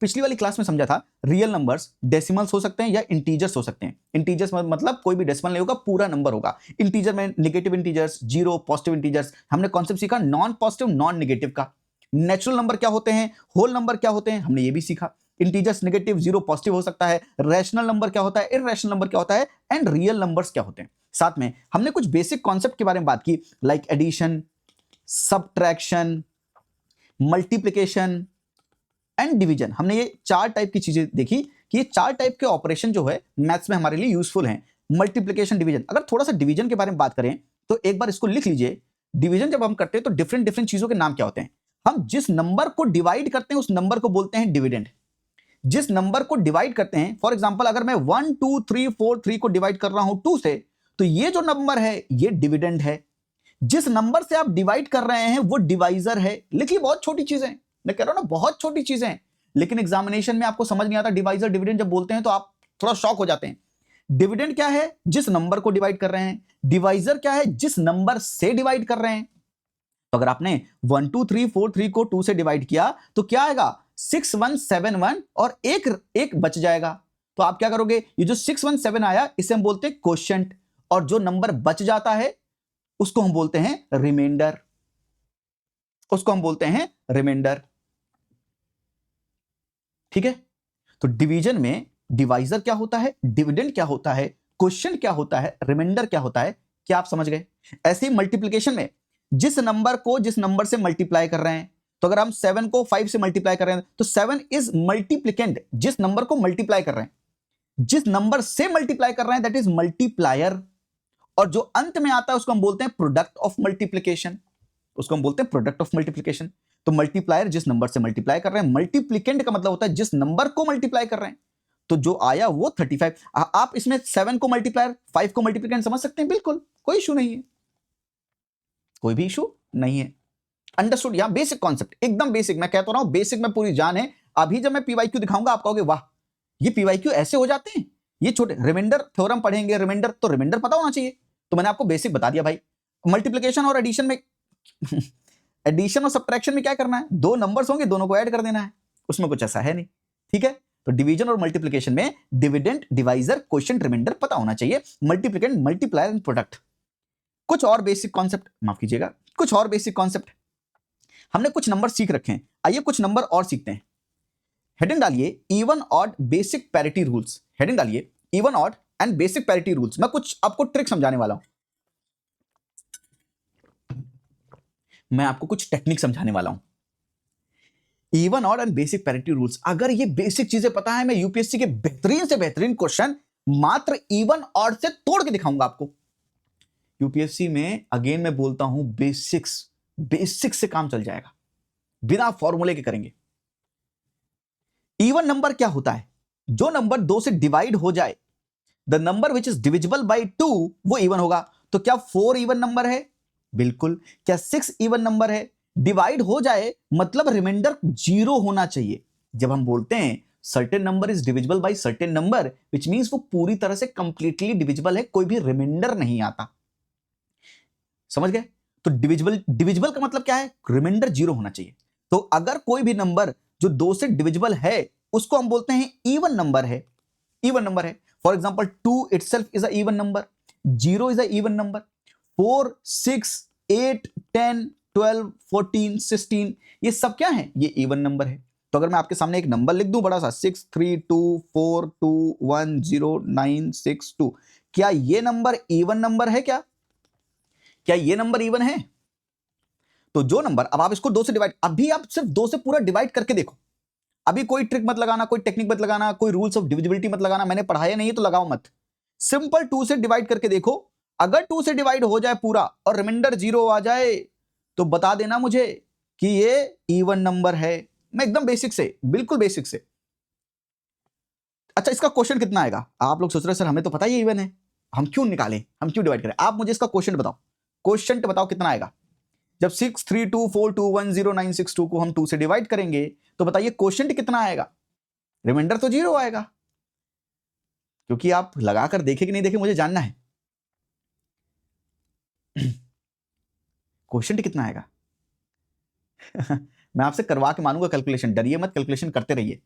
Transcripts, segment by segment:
पिछली वाली क्लास में समझा था रियल नंबर्स डेसिमल्स हो सकते हैं या इंटीजर्स हो सकते हैं। इंटीजर्स मतलब कोई भी डेसिमल नहीं होगा, पूरा नंबर होगा। इंटीजर में negative integers, zero, positive integers. हमने कॉन्सेप्ट सीखा नॉन पॉजिटिव नॉन नेगेटिव का। नेचुरल नंबर क्या होते हैं, होल नंबर क्या होते हैं, हमने ये भी सीखा। इंटीजर्स नेगेटिव, जीरो पॉजिटिव हो सकता है। रैशनल नंबर क्या होता है, इररेशनल नंबर क्या होता है, एंड रियल नंबर्स क्या होते हैं। साथ में हमने कुछ बेसिक कॉन्सेप्ट के बारे में बात की, like addition, subtraction, multiplication and division. हमने ये 4 टाइप की चीजें देखी कि ये 4 टाइप के ऑपरेशन जो है मैथ्स में हमारे लिए यूजफुल हैं। Multiplication, division. अगर थोड़ा सा डिवीजन के बारे में बात करें तो एक बार इसको लिख लीजिए। डिवीजन जब हम करते हैं तो डिफरेंट डिफरेंट चीजों के नाम क्या होते हैं। हम जिस नंबर को डिवाइड करते हैं उस नंबर को बोलते हैं डिविडेंड। जिस नंबर को डिवाइड करते हैं, फॉर एग्जांपल अगर मैं 1 2 3 4 3 को डिवाइड कर रहा हूं 2 से, तो ये जो नंबर है ये डिविडेंड है। जिस नंबर से आप डिवाइड कर रहे हैं वो डिवाइजर है। लिखिए, बहुत छोटी चीजें, मैं कह रहा हूं ना बहुत छोटी चीजें हैं, लेकिन एग्जामिनेशन में आपको समझ नहीं आता। डिवाइजर डिविडेंड जब बोलते हैं तो आप थोड़ा शॉक हो जाते हैं। डिविडेंड क्या है, जिस नंबर को डिवाइड कर रहे हैं। डिवाइजर क्या है, जिस नंबर से डिवाइड कर रहे हैं। तो अगर आपने 1 2 3 4 3 को 2 से डिवाइड किया तो क्या आएगा, 6 1 7 1 और एक बच जाएगा। तो आप क्या करोगे, ये जो 6 1 7 आया इसे हम बोलते हैं क्वोशिएंट, और जो नंबर बच जाता है उसको हम बोलते हैं रिमाइंडर। उसको हम बोलते हैं रिमाइंडर। ठीक है, तो डिवीजन में डिवाइजर क्या होता है, डिविडेंड क्या होता है, क्वोशिएंट क्या होता है, रिमाइंडर क्या होता है, क्या आप समझ गए। ऐसे ही मल्टीप्लिकेशन में जिस नंबर को जिस नंबर से मल्टीप्लाई कर रहे हैं, तो अगर हम 7 को 5 से मल्टीप्लाई कर रहे हैं तो 7 इज मल्टीप्लिकेंट। जिस नंबर को मल्टीप्लाई कर रहे हैं, जिस नंबर से मल्टीप्लाई कर रहे हैं दैट इज मल्टीप्लायर, और जो अंत में आता है उसको हम बोलते हैं प्रोडक्ट ऑफ मल्टीप्लिकेशन। उसको हम बोलते हैं प्रोडक्ट ऑफ मल्टीप्लिकेशन। तो मल्टीप्लायर जिस नंबर से मल्टीप्लाई कर रहे हैं, मल्टीप्लिकेंट का मतलब होता है जिस नंबर को मल्टीप्लाई कर रहे हैं। तो जो आया वो 35। आप इसमें 7 को मल्टीप्लायर, 5 को मल्टीप्लिकेंट समझ सकते हैं, बिल्कुल कोई इशू नहीं है, कोई भी इशू नहीं है। अंडरस्टूड। यहां बेसिक कॉन्सेप्ट, एकदम बेसिक, मैं कहता रहा हूं बेसिक में पूरी जान है। अभी जब मैं पीवाईक्यू दिखाऊंगा आप कहोगे वाह ये पीवाईक्यू ऐसे हो जाते हैं, ये छोटे रिमाइंडर थ्योरम पढ़ेंगे, रिमाइंडर तो रिमाइंडर पता होना चाहिए। तो मैंने आपको बेसिक बता दिया भाई। मल्टीप्लिकेशन और एडिशन में एडिशन और सब्ट्रैक्शन में क्या करना है, 2 नंबर्स होंगे दोनों को ऐड कर देना है, उसमें कुछ ऐसा है नहीं। ठीक है, तो डिवीजन और मल्टीप्लिकेशन में डिविडेंड, डिवाइजर, क्वोशिएंट, रिमाइंडर पता होना चाहिए। Multiplicand, multiplier and product. कुछ और बेसिक कॉन्सेप्ट, माफ कीजिएगा, कुछ और बेसिक कॉन्सेप्ट हमने कुछ नंबर सीख रखे हैं, आइए कुछ नंबर और सीखते हैं। हेडिंग डालिए even odd basic parity rules. Heading डालिए even odd and basic parity rules. मैं कुछ आपको ट्रिक समझाने वाला हूं, मैं आपको कुछ टेक्निक समझाने वाला हूं। Even odd and basic parity rules, अगर ये बेसिक चीजें पता है, मैं यूपीएससी के बेहतरीन से बेहतरीन क्वेश्चन मात्र इवन ऑड से तोड़ के दिखाऊंगा आपको। यूपीएससी में अगेन मैं बोलता हूं बेसिक्स, बेसिक से काम चल जाएगा, बिना फॉर्मूले के करेंगे। इवन नंबर क्या होता है, जो नंबर 2 से डिवाइड हो जाए, the number which is divisible by 2 वो इवन होगा। तो क्या 4 इवन नंबर है, बिल्कुल। क्या 6 इवन नंबर है, डिवाइड हो जाए मतलब रिमाइंडर 0 होना चाहिए। जब हम बोलते हैं certain number is divisible by certain number, which means वो पूरी तरह से कंप्लीटली डिविजिबल है, कोई भी रिमाइंडर नहीं आता। समझ गए। तो डिविजिबल का मतलब क्या है, रिमाइंडर 0 होना चाहिए। तो अगर कोई भी नंबर जो 2 से डिविजिबल है उसको हम बोलते हैं इवन नंबर है, इवन नंबर है। For example 2 itself is a even number, 0 is a even number, 4 6 8 10 12 14 16 ये सब क्या है, ये इवन नंबर है। तो अगर मैं आपके सामने एक नंबर लिख दूं बड़ा सा 6 3 2 4 2 1 0 9 6 2, क्या ये नंबर इवन नंबर है, क्या ये नंबर इवन है। तो जो नंबर, अब आप इसको 2 से डिवाइड, अभी आप सिर्फ 2 से पूरा डिवाइड करके देखो, अभी कोई ट्रिक मत लगाना, कोई टेक्निक मत लगाना, कोई रूल्स ऑफ डिविजिबिलिटी मत लगाना, मैंने पढ़ाया नहीं है तो लगाओ मत। सिंपल 2 से डिवाइड करके देखो, अगर 2 से डिवाइड हो जाए पूरा और रिमाइंडर 0 आ जाए तो बता देना मुझे कि ये इवन नंबर है। मैं एकदम बेसिक से, बिल्कुल बेसिक से। अच्छा, इसका क्वेश्चन कितना आएगा, आप लोग सोच रहे सर हमें तो पता ही इवन है, हम क्यों निकालें, हम क्यों डिवाइड करें। आप मुझे इसका क्वेश्चन बताओ, क्वेश्चन बताओ कितना आएगा। जब 6 3 2 4 2 1 0 9 6 2 को हम 2 से डिवाइड करेंगे तो बताइए क्वोशिएंट कितना आएगा। रिमाइंडर तो 0 आएगा, क्योंकि आप लगाकर देखे कि नहीं देखे मुझे जानना है। क्वोशिएंट कितना आएगा। मैं आपसे करवा के मानूंगा कैलकुलेशन, डरिए मत, कैलकुलेशन करते रहिए।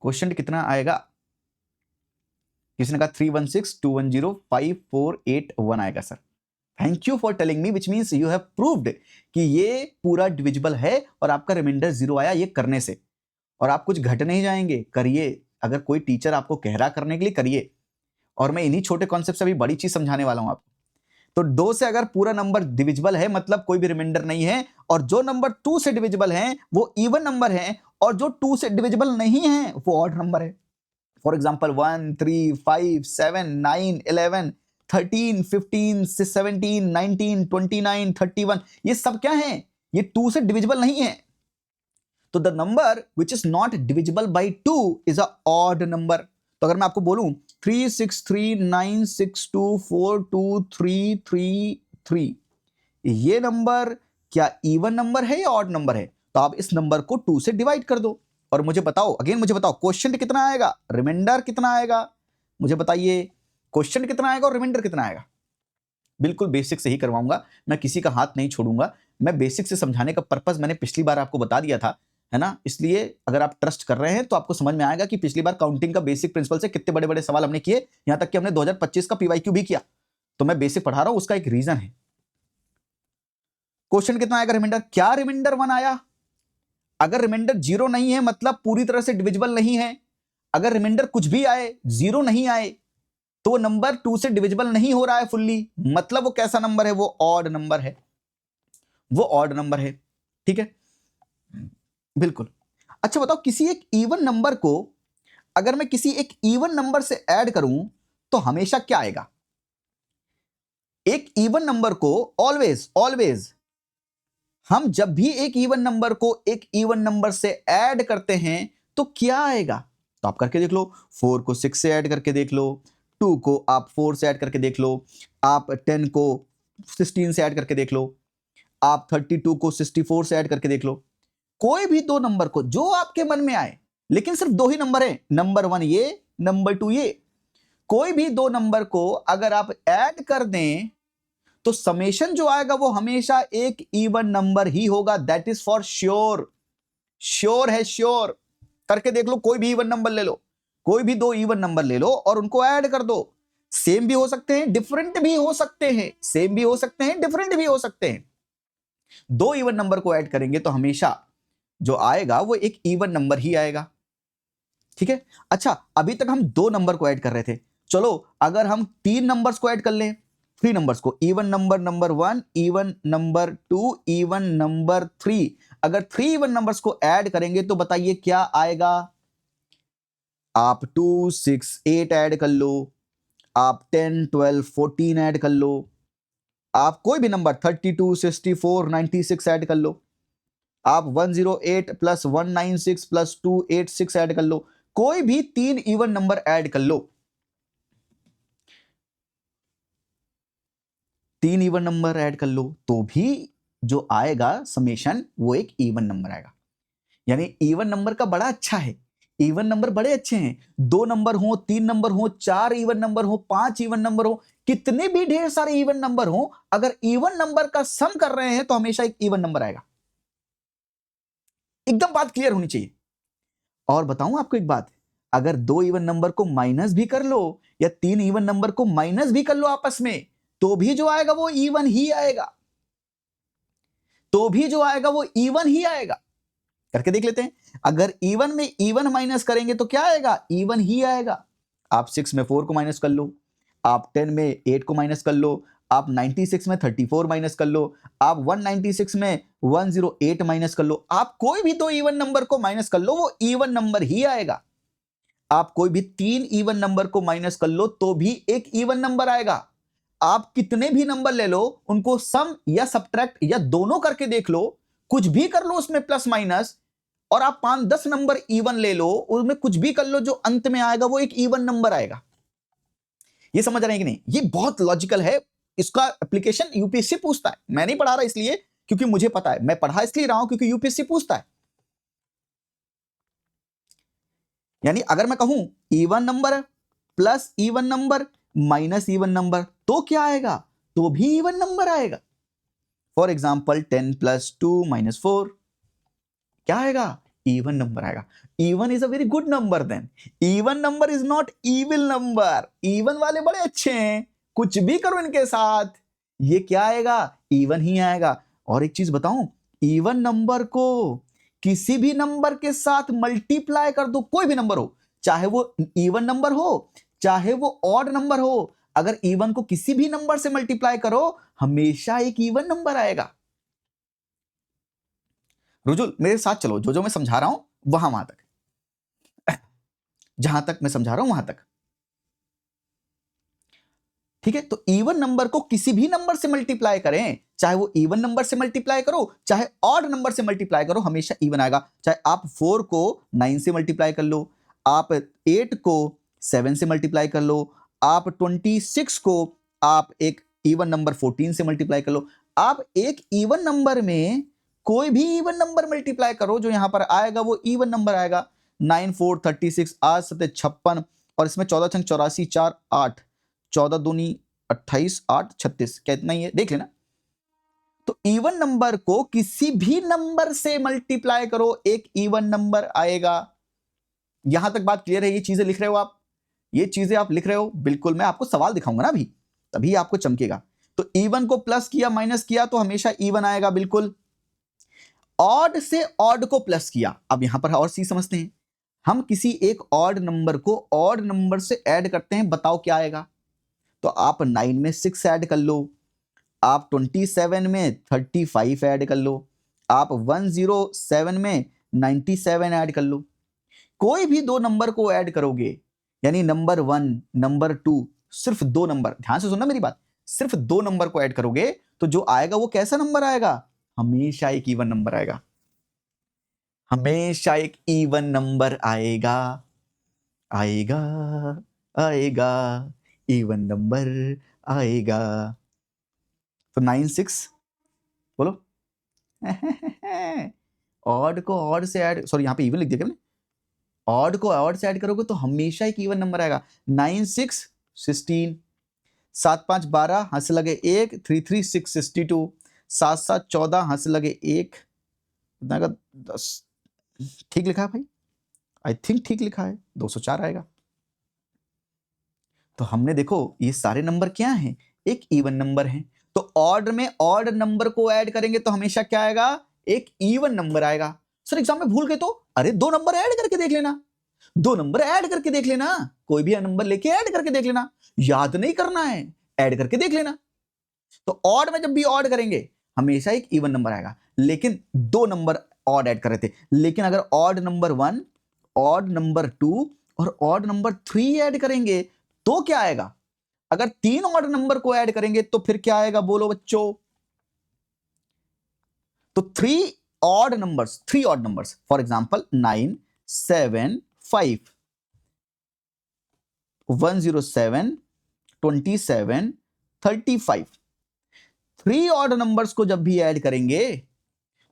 क्वेश्चन कितना आएगा? किसी ने कहा 316210548 आएगा sir. Thank you for telling me, which means you have proved कि ये पूरा डिविजिबल है और आपका रिमाइंडर 0 आया ये करने से। और आप कुछ घट नहीं जाएंगे, करिए। अगर कोई टीचर आपको कह रहा करने के लिए, करिए। और मैं इन्हीं छोटे कॉन्सेप्ट से अभी बड़ी चीज समझाने वाला हूं आपको। तो 2 से अगर पूरा नंबर डिविजिबल है मतलब कोई भी रिमाइंडर नहीं है, और जो नंबर 2 से डिविजिबल है वो इवन नंबर है, और जो 2 से डिविजिबल नहीं है वो ऑड नंबर है। फॉर एग्जाम्पल 1, 3, 5, 7, 9, 11, 13, 15, 17, 19, 29, 31, ये सब क्या है? ये 2 से डिविजिबल नहीं है। तो the number which is not divisible by 2 is a odd number. तो अगर मैं आपको बोलूं 36396242333, ये नंबर क्या इवन नंबर है या ऑड नंबर है? तो आप इस नंबर को 2 से डिवाइड कर दो और मुझे बताओ, अगेन मुझे बताओ क्वेश्चन कितना आएगा, रिमाइंडर कितना आएगा, मुझे बताइए क्वेश्चन कितना आएगा और रिमाइंडर कितना आएगा। बिल्कुल बेसिक से ही करवाऊंगा, मैं किसी का हाथ नहीं छोड़ूंगा। मैं बेसिक से समझाने का पर्पस मैंने पिछली बार आपको बता दिया था, है ना। इसलिए अगर आप ट्रस्ट कर रहे हैं तो आपको समझ में आएगा कि पिछली बार काउंटिंग का बेसिक प्रिंसिपल से कितने बड़े बड़े सवाल हमने किए, यहां तक कि हमने 2025 का पीवाईक्यू भी किया। तो मैं बेसिक पढ़ा रहा हूं, उसका एक रीजन है। क्वेश्चन कितना आएगा रिमाइंडर? क्या रिमाइंडर 1 आया? अगर रिमाइंडर 0 नहीं है मतलब पूरी तरह से डिविजिबल नहीं है। अगर रिमाइंडर कुछ भी आए, 0 नहीं आए, तो नंबर 2 से डिविजिबल नहीं हो रहा है फुल्ली, मतलब वो कैसा नंबर है? वो ऑड नंबर है, वो ऑड नंबर है। ठीक है, बिल्कुल। अच्छा बताओ, किसी एक इवन नंबर को अगर मैं किसी एक इवन नंबर से ऐड करूं तो हमेशा क्या आएगा? एक इवन नंबर को ऑलवेज हम जब भी एक इवन नंबर को एक इवन नंबर से ऐड करते हैं तो क्या आएगा? तो आप करके देख लो, 4 को 6 से ऐड करके देख लो, 2 को आप 4 से ऐड करके देख लो, आप 10 को 16 से ऐड करके देख लो, आप 32 को 64 से ऐड करके देख लो। कोई भी 2 नंबर को जो आपके मन में आए, लेकिन सिर्फ 2 ही नंबर है, नंबर 1 ये, नंबर 2 ये। कोई भी 2 नंबर को अगर आप ऐड कर दें तो समेशन जो आएगा वो हमेशा एक इवन नंबर ही होगा। That is for sure. Sure है, श्योर। करके देख लो, कोई भी इवन नंबर ले लो, कोई भी 2 इवन नंबर ले लो और उनको ऐड कर दो। सेम भी हो सकते हैं, डिफरेंट भी हो सकते हैं, सेम भी हो सकते हैं, डिफरेंट भी हो सकते हैं। 2 इवन नंबर को ऐड करेंगे तो हमेशा जो आएगा वो एक इवन नंबर ही आएगा। ठीक है। अच्छा, अभी तक हम 2 नंबर को ऐड कर रहे थे। चलो अगर हम 3 नंबर्स को ऐड कर लें, 3 नंबर्स को, even number number 1, even number 2, even number 3, अगर 3 इवन नंबर्स को ऐड करेंगे तो बताइए क्या आएगा? आप 2, 6, 8 ऐड कर लो, आप 10, 12, 14 ऐड कर लो, आप कोई भी नंबर 32, 64, 96 ऐड कर लो, आप 108 प्लस 196 प्लस 286 ऐड कर लो, कोई भी 3 इवन नंबर ऐड कर लो, 3 इवन नंबर ऐड कर लो, तो भी जो आएगा समेशन वो एक इवन नंबर आएगा। यानी इवन नंबर का बड़ा अच्छा है, इवन नंबर बड़े अच्छे हैं। 2 नंबर हो, 3 नंबर हो, 4 इवन नंबर हो, 5 इवन नंबर हो, कितने भी ढेर सारे इवन नंबर हो, अगर इवन नंबर का सम कर रहे हैं तो हमेशा एक इवन नंबर आएगा। एकदम बात क्लियर होनी चाहिए। और बताऊं आपको एक बात, अगर 2 इवन नंबर को माइनस भी कर लो या 3 इवन नंबर को माइनस भी कर लो आपस में, तो भी जो आएगा वो इवन ही आएगा, तो भी जो आएगा वो इवन ही आएगा। करके देख लेते हैं। अगर इवन में इवन माइनस करेंगे तो क्या आएगा? इवन ही आएगा। आप 6 में 4 को माइनस कर लो, आप 10 में 8 को माइनस कर लो, आप 96 में 34 माइनस कर लो, आप 196 में 108 माइनस कर लो, आप कोई भी 2 इवन नंबर को माइनस कर लो वो इवन नंबर ही आएगा। आप कोई भी 3 इवन नंबर को माइनस कर लो तो भी एक इवन नंबर आएगा। आप कितने भी नंबर ले लो, उनको सम या सब्ट्रैक्ट या दोनों करके देख लो, कुछ भी कर लो उसमें प्लस माइनस, और आप 5-10 नंबर इवन ले लो, उसमें कुछ भी कर लो, जो अंत में आएगा वो एक इवन नंबर आएगा। ये समझ रहे हैं कि नहीं? ये बहुत लॉजिकल है। इसका एप्लीकेशन यूपीएससी पूछता है। मैं नहीं पढ़ा रहा इसलिए क्योंकि मुझे पता है, मैं पढ़ा इसलिए रहा हूं क्योंकि यूपीएससी पूछता है। यानी अगर मैं कहूं even number plus even number minus even number तो क्या आएगा? तो भी इवन नंबर आएगा। फॉर एग्जाम्पल 10 प्लस 2 माइनस 4 क्या आएगा? इवन नंबर आएगा। Even is a very good number then. Even number is not evil number. Even वाले बड़े अच्छे हैं, कुछ भी करो इनके साथ ये क्या आएगा, इवन ही आएगा। और एक चीज बताऊं, इवन नंबर को किसी भी नंबर के साथ मल्टीप्लाई कर दो, कोई भी नंबर हो, चाहे वो इवन नंबर हो चाहे वो ऑड नंबर हो, अगर इवन को किसी भी नंबर से मल्टीप्लाई करो हमेशा एक इवन नंबर आएगा। रुजुल मेरे साथ चलो, जो जो मैं समझा रहा हूं वहां तक, जहां तक मैं समझा रहा हूं वहां तक, ठीक है। तो इवन नंबर को किसी भी नंबर से मल्टीप्लाई करें, चाहे वो इवन नंबर से मल्टीप्लाई करो चाहे ऑड नंबर से मल्टीप्लाई करो, हमेशा इवन आएगा। चाहे आप 4 को 9 से मल्टीप्लाई कर लो, आप 8 को 7 से मल्टीप्लाई कर लो, आप 26 को आप एक इवन नंबर 14 से मल्टीप्लाई कर लो। आप एक इवन नंबर में कोई भी इवन नंबर मल्टीप्लाई करो, जो यहां पर आएगा वो इवन नंबर आएगा। 9 4 36, 8 7 56, और इसमें 14 छंग 84, 4 8, 14 दूनी 28, 8 36, क्या इतना ही है, देख लेना। तो इवन नंबर को किसी भी नंबर से मल्टीप्लाई करो, एक इवन नंबर आएगा। यहां तक बात क्लियर है? ये चीजें लिख रहे हो आप, ये चीजें आप लिख रहे हो? बिल्कुल, मैं आपको सवाल दिखाऊंगा ना अभी, तभी आपको चमकेगा। तो इवन को प्लस किया माइनस किया तो हमेशा इवन आएगा, बिल्कुल। ऑड से ऑड को प्लस किया, अब यहां पर और चीज समझते हैं। हम किसी एक ऑड नंबर को ऑड नंबर से ऐड करते हैं, बताओ क्या आएगा? तो आप 9 में 6 ऐड कर लो, आप 27 में 35 ऐड कर लो, आप 107 में 97 ऐड कर लो। कोई भी दो नंबर को ऐड करोगे, यानी नंबर 1 नंबर 2, सिर्फ दो नंबर, ध्यान से सुनना मेरी बात, सिर्फ दो नंबर को ऐड करोगे तो जो आएगा वो कैसा नंबर आएगा? हमेशा एक इवन नंबर आएगा, हमेशा एक इवन नंबर आएगा, आएगा आएगा इवन नंबर आएगा। तो 9 6 बोलो। ऑड को ऑड से ऐड, सॉरी यहां पे इवन लिख दिया क्या मैंने, ऑड को ऑड से ऐड करोगे तो हमेशा एक इवन नंबर आएगा। 9 6 16, 7 5 12, हंस लगे 1, 3 3 6 62, 7 7 14, हंस लगे 1, कितना का 10, ठीक लिखा है भाई? आई थिंक ठीक लिखा है, 204 आएगा। तो हमने देखो ये सारे नंबर क्या हैं, एक इवन नंबर है। तो ऑड में ऑड नंबर को ऐड करेंगे तो हमेशा क्या आएगा? एक इवन नंबर आएगा। सर एग्जाम में भूल गए तो अरे दो नंबर ऐड करके देख लेना, दो नंबर ऐड करके देख लेना, कोई भी नंबर लेके ऐड करके देख लेना, याद नहीं करना है, ऐड करके देख लेना। तो ऑड में जब भी ऑड करेंगे हमेशा एक इवन नंबर आएगा। लेकिन दो नंबर ऑड ऐड कर रहे थे, लेकिन अगर ऑड नंबर 1, ऑड नंबर 2 और ऑड नंबर 3 ऐड करेंगे तो क्या आएगा? अगर तीन ऑड नंबर को ऐड करेंगे तो फिर क्या आएगा, बोलो बच्चों? तो three odd numbers, for example 9 7 5, 107 27 35, three odd numbers को जब भी ऐड करेंगे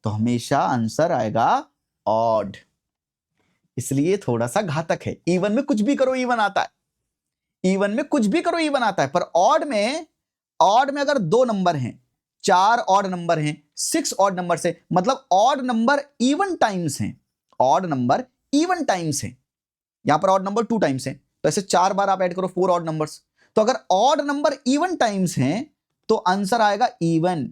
तो हमेशा आंसर आएगा ऑड। इसलिए थोड़ा सा घातक है। इवन में कुछ भी करो इवन आता है, इवन में कुछ भी करो इवन आता है, पर ऑड में अगर दो नंबर हैं, 4 ऑड नंबर हैं, 6 ऑड नंबर से, मतलब ऑड नंबर इवन टाइम्स हैं, ऑड नंबर इवन टाइम्स हैं। यहां पर ऑड नंबर 2 टाइम्स हैं, तो ऐसे 4 बार आप ऐड करो 4 ऑड नंबर्स। तो अगर ऑड नंबर इवन टाइम्स हैं तो आंसर आएगा इवन।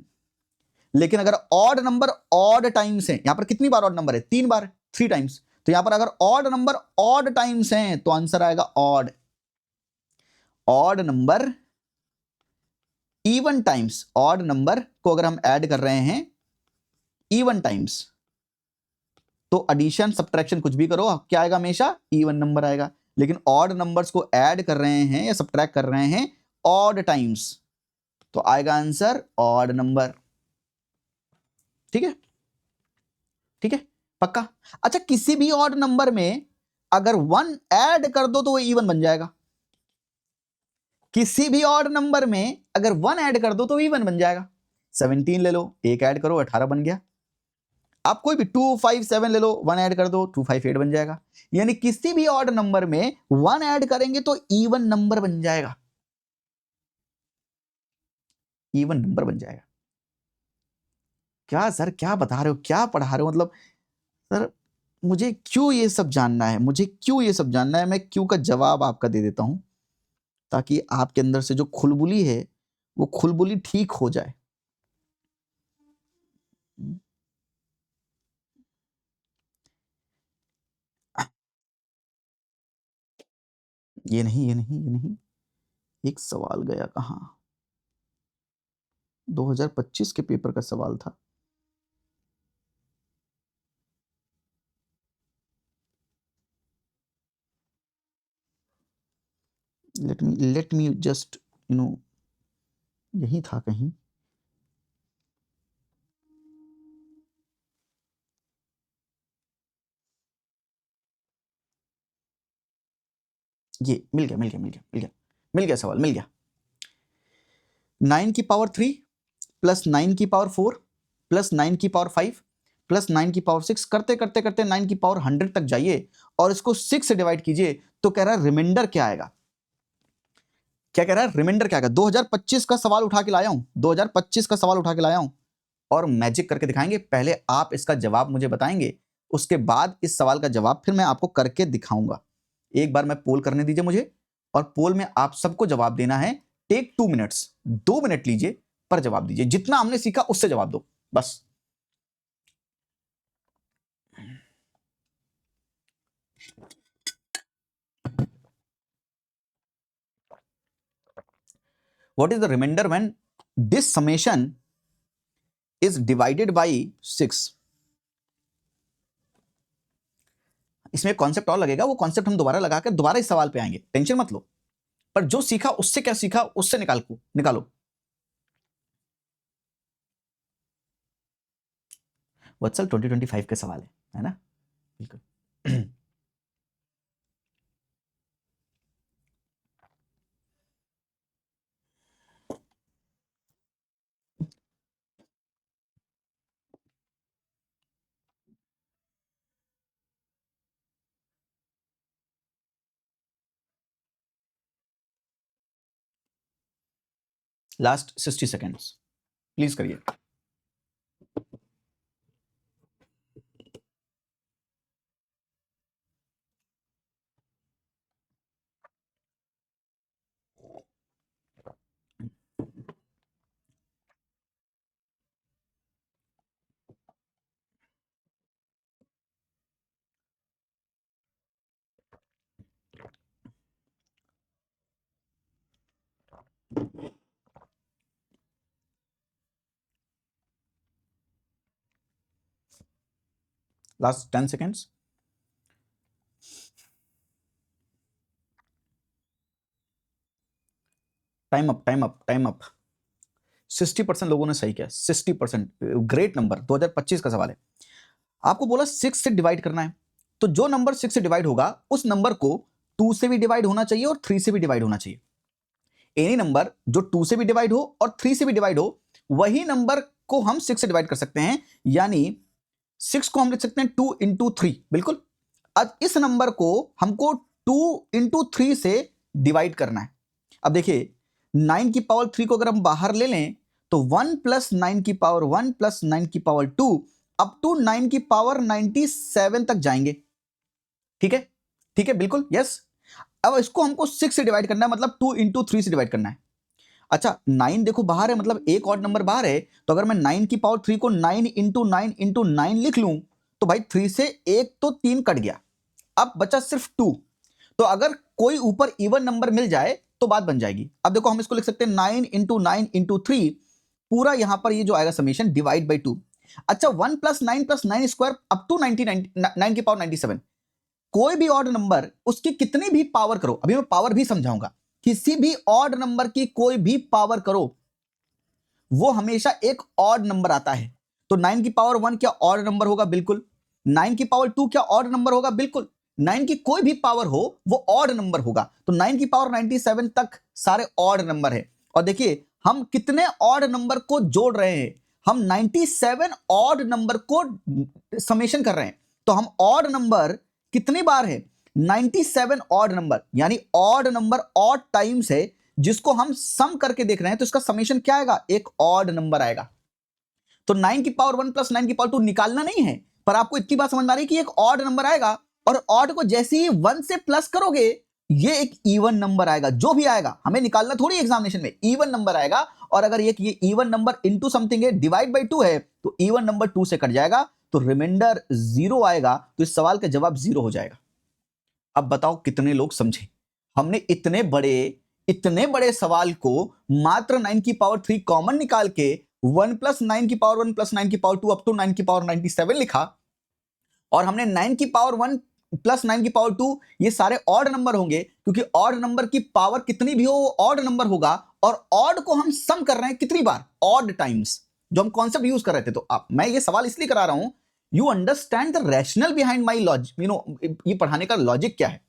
लेकिन अगर ऑड नंबर ऑड टाइम्स हैं, यहां पर कितनी बार ऑड नंबर है? 3 बार, 3 टाइम्स। तो यहां पर अगर ऑड नंबर ऑड टाइम्स हैं तो आंसर आएगा odd. Odd number even times, odd number को अगर हम ऐड कर रहे हैं इवन टाइम्स तो एडिशन सब्ट्रैक्शन कुछ भी करो क्या आएगा? हमेशा इवन नंबर आएगा। लेकिन ऑड नंबर्स को ऐड कर रहे हैं या सब्ट्रैक्ट कर रहे हैं ऑड टाइम्स तो आएगा आंसर ऑड नंबर। ठीक है, ठीक है, पक्का? अच्छा, किसी भी ऑड नंबर में अगर 1 ऐड कर दो तो वो इवन बन जाएगा। किसी भी ऑड नंबर में अगर 1 ऐड कर दो तो इवन बन जाएगा। 17 ले लो, एक ऐड करो 18 बन गया। आप कोई भी 2 5 7 ले लो, 1 ऐड कर दो 2 5 8 बन जाएगा। यानी किसी भी ऑड नंबर में 1 ऐड करेंगे तो इवन नंबर बन जाएगा, इवन नंबर बन जाएगा। क्या सर क्या बता रहे हो, क्या पढ़ा रहे हो? मतलब सर मुझे क्यों ये सब जानना है, मुझे क्यों ये सब जानना है, मैं क्यों का जवाब आपका दे देता हूं ताकि आपके अंदर से जो खुलबुली है वो खुलबुली ठीक हो जाए। ये नहीं, ये नहीं, ये नहीं, एक सवाल गया कहां? 2025 के पेपर का सवाल था। लेट मी जस्ट यही था कहीं। ये मिल गया, मिल गया, मिल गया, मिल गया, मिल गया, सवाल मिल गया। 9 की पावर 3 प्लस 9 की पावर 4 प्लस 9 की पावर 5 प्लस 9 की पावर 6 करते करते करते 9 की पावर 100 तक जाइए और इसको 6 से डिवाइड कीजिए तो कह रहा है रिमाइंडर क्या आएगा। क्या कह रहा है? रिमाइंडर क्या आएगा? 2025 का सवाल उठा के लाया हूं, 2025 का सवाल उठा के लाया हूं और मैजिक करके दिखाएंगे। पहले आप इसका जवाब मुझे बताएंगे, उसके बाद इस सवाल का जवाब फिर मैं आपको करके दिखाऊंगा। एक बार मैं पोल करने दीजिए मुझे, और पोल में आप सबको जवाब देना है। टेक 2 मिनट्स, 2 मिनट लीजिए पर जवाब दीजिए। जितना हमने सीखा उससे जवाब दो बस। What is the remainder when this summation is divided by 6? इसमें कॉन्सेप्ट और लगेगा, वो कॉन्सेप्ट हम दोबारा लगा कर दोबारा इस सवाल पे आएंगे, टेंशन मत लो। पर जो सीखा उससे क्या सीखा उससे निकालो। वत्सल 2025 के सवाल है ना? बिल्कुल। लास्ट 60 सेकेंड्स प्लीज करिए। Last 10 seconds. Time up, time up, time up. 60% लोगों ने सही किया, 60%, ग्रेट नंबर। 2025 का सवाल है, आपको बोला 6 से डिवाइड करना है, तो जो नंबर 6 से डिवाइड होगा उस नंबर को 2 से भी डिवाइड होना चाहिए और 3 से भी डिवाइड होना चाहिए। एनी नंबर जो 2 से भी डिवाइड हो और 3 से भी डिवाइड हो, वही नंबर को हम 6 से डिवाइड कर सकते हैं। यानी 6 को हम लिख सकते हैं 2 इंटू 3, बिल्कुल। अब इस नंबर को हमको 2 इंटू 3 से डिवाइड करना है। अब देखिए 9 की पावर 3 को अगर हम बाहर ले लें तो 1 प्लस 9 की पावर 1 प्लस 9 की पावर 2 अप टू 9 की पावर 97 तक जाएंगे। ठीक है, ठीक है, बिल्कुल, यस। अब इसको हमको 6 से डिवाइड करना है, मतलब 2 इंटू 3 से डिवाइड करना है। अच्छा 9 देखो बाहर है, मतलब एक ऑड नंबर बाहर है, तो अगर मैं 9 की पावर 3 को 9 इंटू 9 इंटू 9 लिख लूं तो भाई 3 से एक तो 3 कट गया, अब बचा सिर्फ 2। तो अगर कोई ऊपर इवन नंबर मिल जाए तो बात बन जाएगी। अब देखो हम इसको लिख सकते हैं 9 इंटू 9 इंटू 3, पूरा यहां पर ये जो आएगा समीशन डिवाइड बाई 2। अच्छा 1 प्लस 9 स्क्वायर अप टू 9 की पावर 97। कोई भी ऑड नंबर उसकी कितनी भी पावर करो, अभी मैं पावर भी समझाऊंगा, किसी भी ऑड नंबर की कोई भी पावर करो वो हमेशा एक ऑड नंबर आता है। तो 9 की पावर 1 क्या ऑड नंबर होगा? बिल्कुल। 9 की पावर 2 क्या ऑड नंबर होगा? बिल्कुल। 9 की कोई भी पावर हो वो ऑड नंबर होगा। तो 9 की पावर 97 तक सारे ऑड नंबर है। और देखिए हम कितने ऑड नंबर को जोड़ रहे हैं, हम 97 ऑड नंबर को समेशन कर रहे हैं। तो हम ऑड नंबर कितनी बार है? 97 ऑड नंबर, यानी ऑड नंबर ऑड टाइम्स है, जिसको हम सम करके देख रहे हैं। तो इसका समेशन क्या आएगा? एक ऑड नंबर आएगा। तो 9 की पावर 1 प्लस 9 की पावर 2 निकालना नहीं है, पर आपको इतनी बात समझ में आ रही है कि एक ऑड नंबर आएगा और ऑड को जैसे ही 1 से प्लस करोगे ये एक इवन नंबर आएगा, जो भी आएगा हमें निकालना थोड़ी एग्जामिनेशन में, इवन नंबर आएगा। और अगर ये इवन नंबर इनटू समथिंग है, डिवाइड बाय 2 है, तो इवन नंबर 2 से कट जाएगा, तो रिमाइंडर 0 आएगा, तो इस सवाल का जवाब 0 हो जाएगा। अब बताओ कितने लोग समझे? हमने इतने बड़े सवाल को मात्र 9 की पावर 3 कॉमन निकाल के 1 + 9 की पावर 1 + 9 की पावर 2 अप टू 9 की पावर 97 लिखा, और हमने 9 की पावर 1 + 9 की पावर 2, ये सारे ऑड नंबर होंगे, क्योंकि ऑड नंबर की पावर कितनी भी हो वो ऑड नंबर होगा, और ऑड को हम सम कर रहे हैं कितनी बार? ऑड टाइम्स, जो हम कॉन्सेप्ट यूज कर रहे थे। तो मैं ये सवाल इसलिए करा रहा हूं, you understand the rational behind my logic, ये पढ़ाने का लॉजिक क्या है।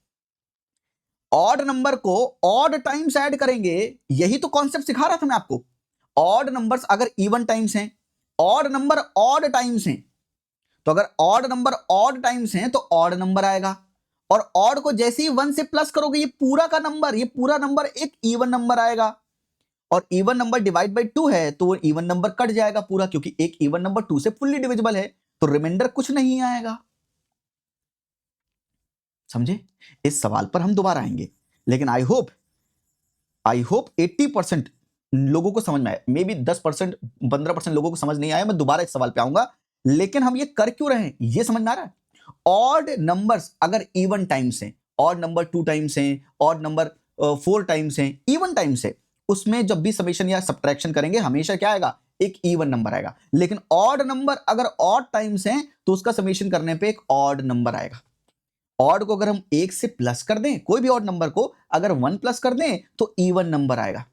ऑड नंबर को ऑड टाइम्स ऐड करेंगे, यही तो कॉन्सेप्ट सिखा रहा था मैं आपको। ऑड नंबर्स अगर इवन टाइम्स हैं, ऑड नंबर ऑड टाइम्स हैं, तो अगर ऑड नंबर ऑड टाइम्स हैं तो ऑड नंबर आएगा, और ऑड को जैसे ही 1 से प्लस करोगे ये पूरा नंबर एक इवन नंबर आएगा, और इवन नंबर डिवाइड बाय 2 है तो वो इवन नंबर कट जाएगा पूरा, क्योंकि एक इवन नंबर 2 से फुल्ली डिविजिबल है, तो रिमाइंडर कुछ नहीं आएगा। समझे? इस सवाल पर हम दोबारा आएंगे, लेकिन आई होप 80% लोगों को समझ में आया, मे बी 10% 15% लोगों को समझ नहीं आया, मैं दोबारा इस सवाल पे आऊंगा। लेकिन हम ये कर क्यों रहे हैं ये समझ में आ रहा है। ऑड नंबर्स अगर इवन टाइम्स हैं, ऑड नंबर 2 टाइम्स हैं, ऑड नंबर 4 टाइम्स हैं, इवन टाइम्स है, उसमें जब भी समेशन या सब्ट्रैक्शन करेंगे हमेशा क्या आएगा? एक इवन नंबर आएगा। लेकिन ऑड नंबर अगर ऑड टाइम्स हैं तो उसका समेशन करने पे एक ऑड नंबर आएगा। ऑड को अगर हम 1 से प्लस कर दें, कोई भी ऑड नंबर को अगर 1 प्लस कर दें तो इवन नंबर आएगा।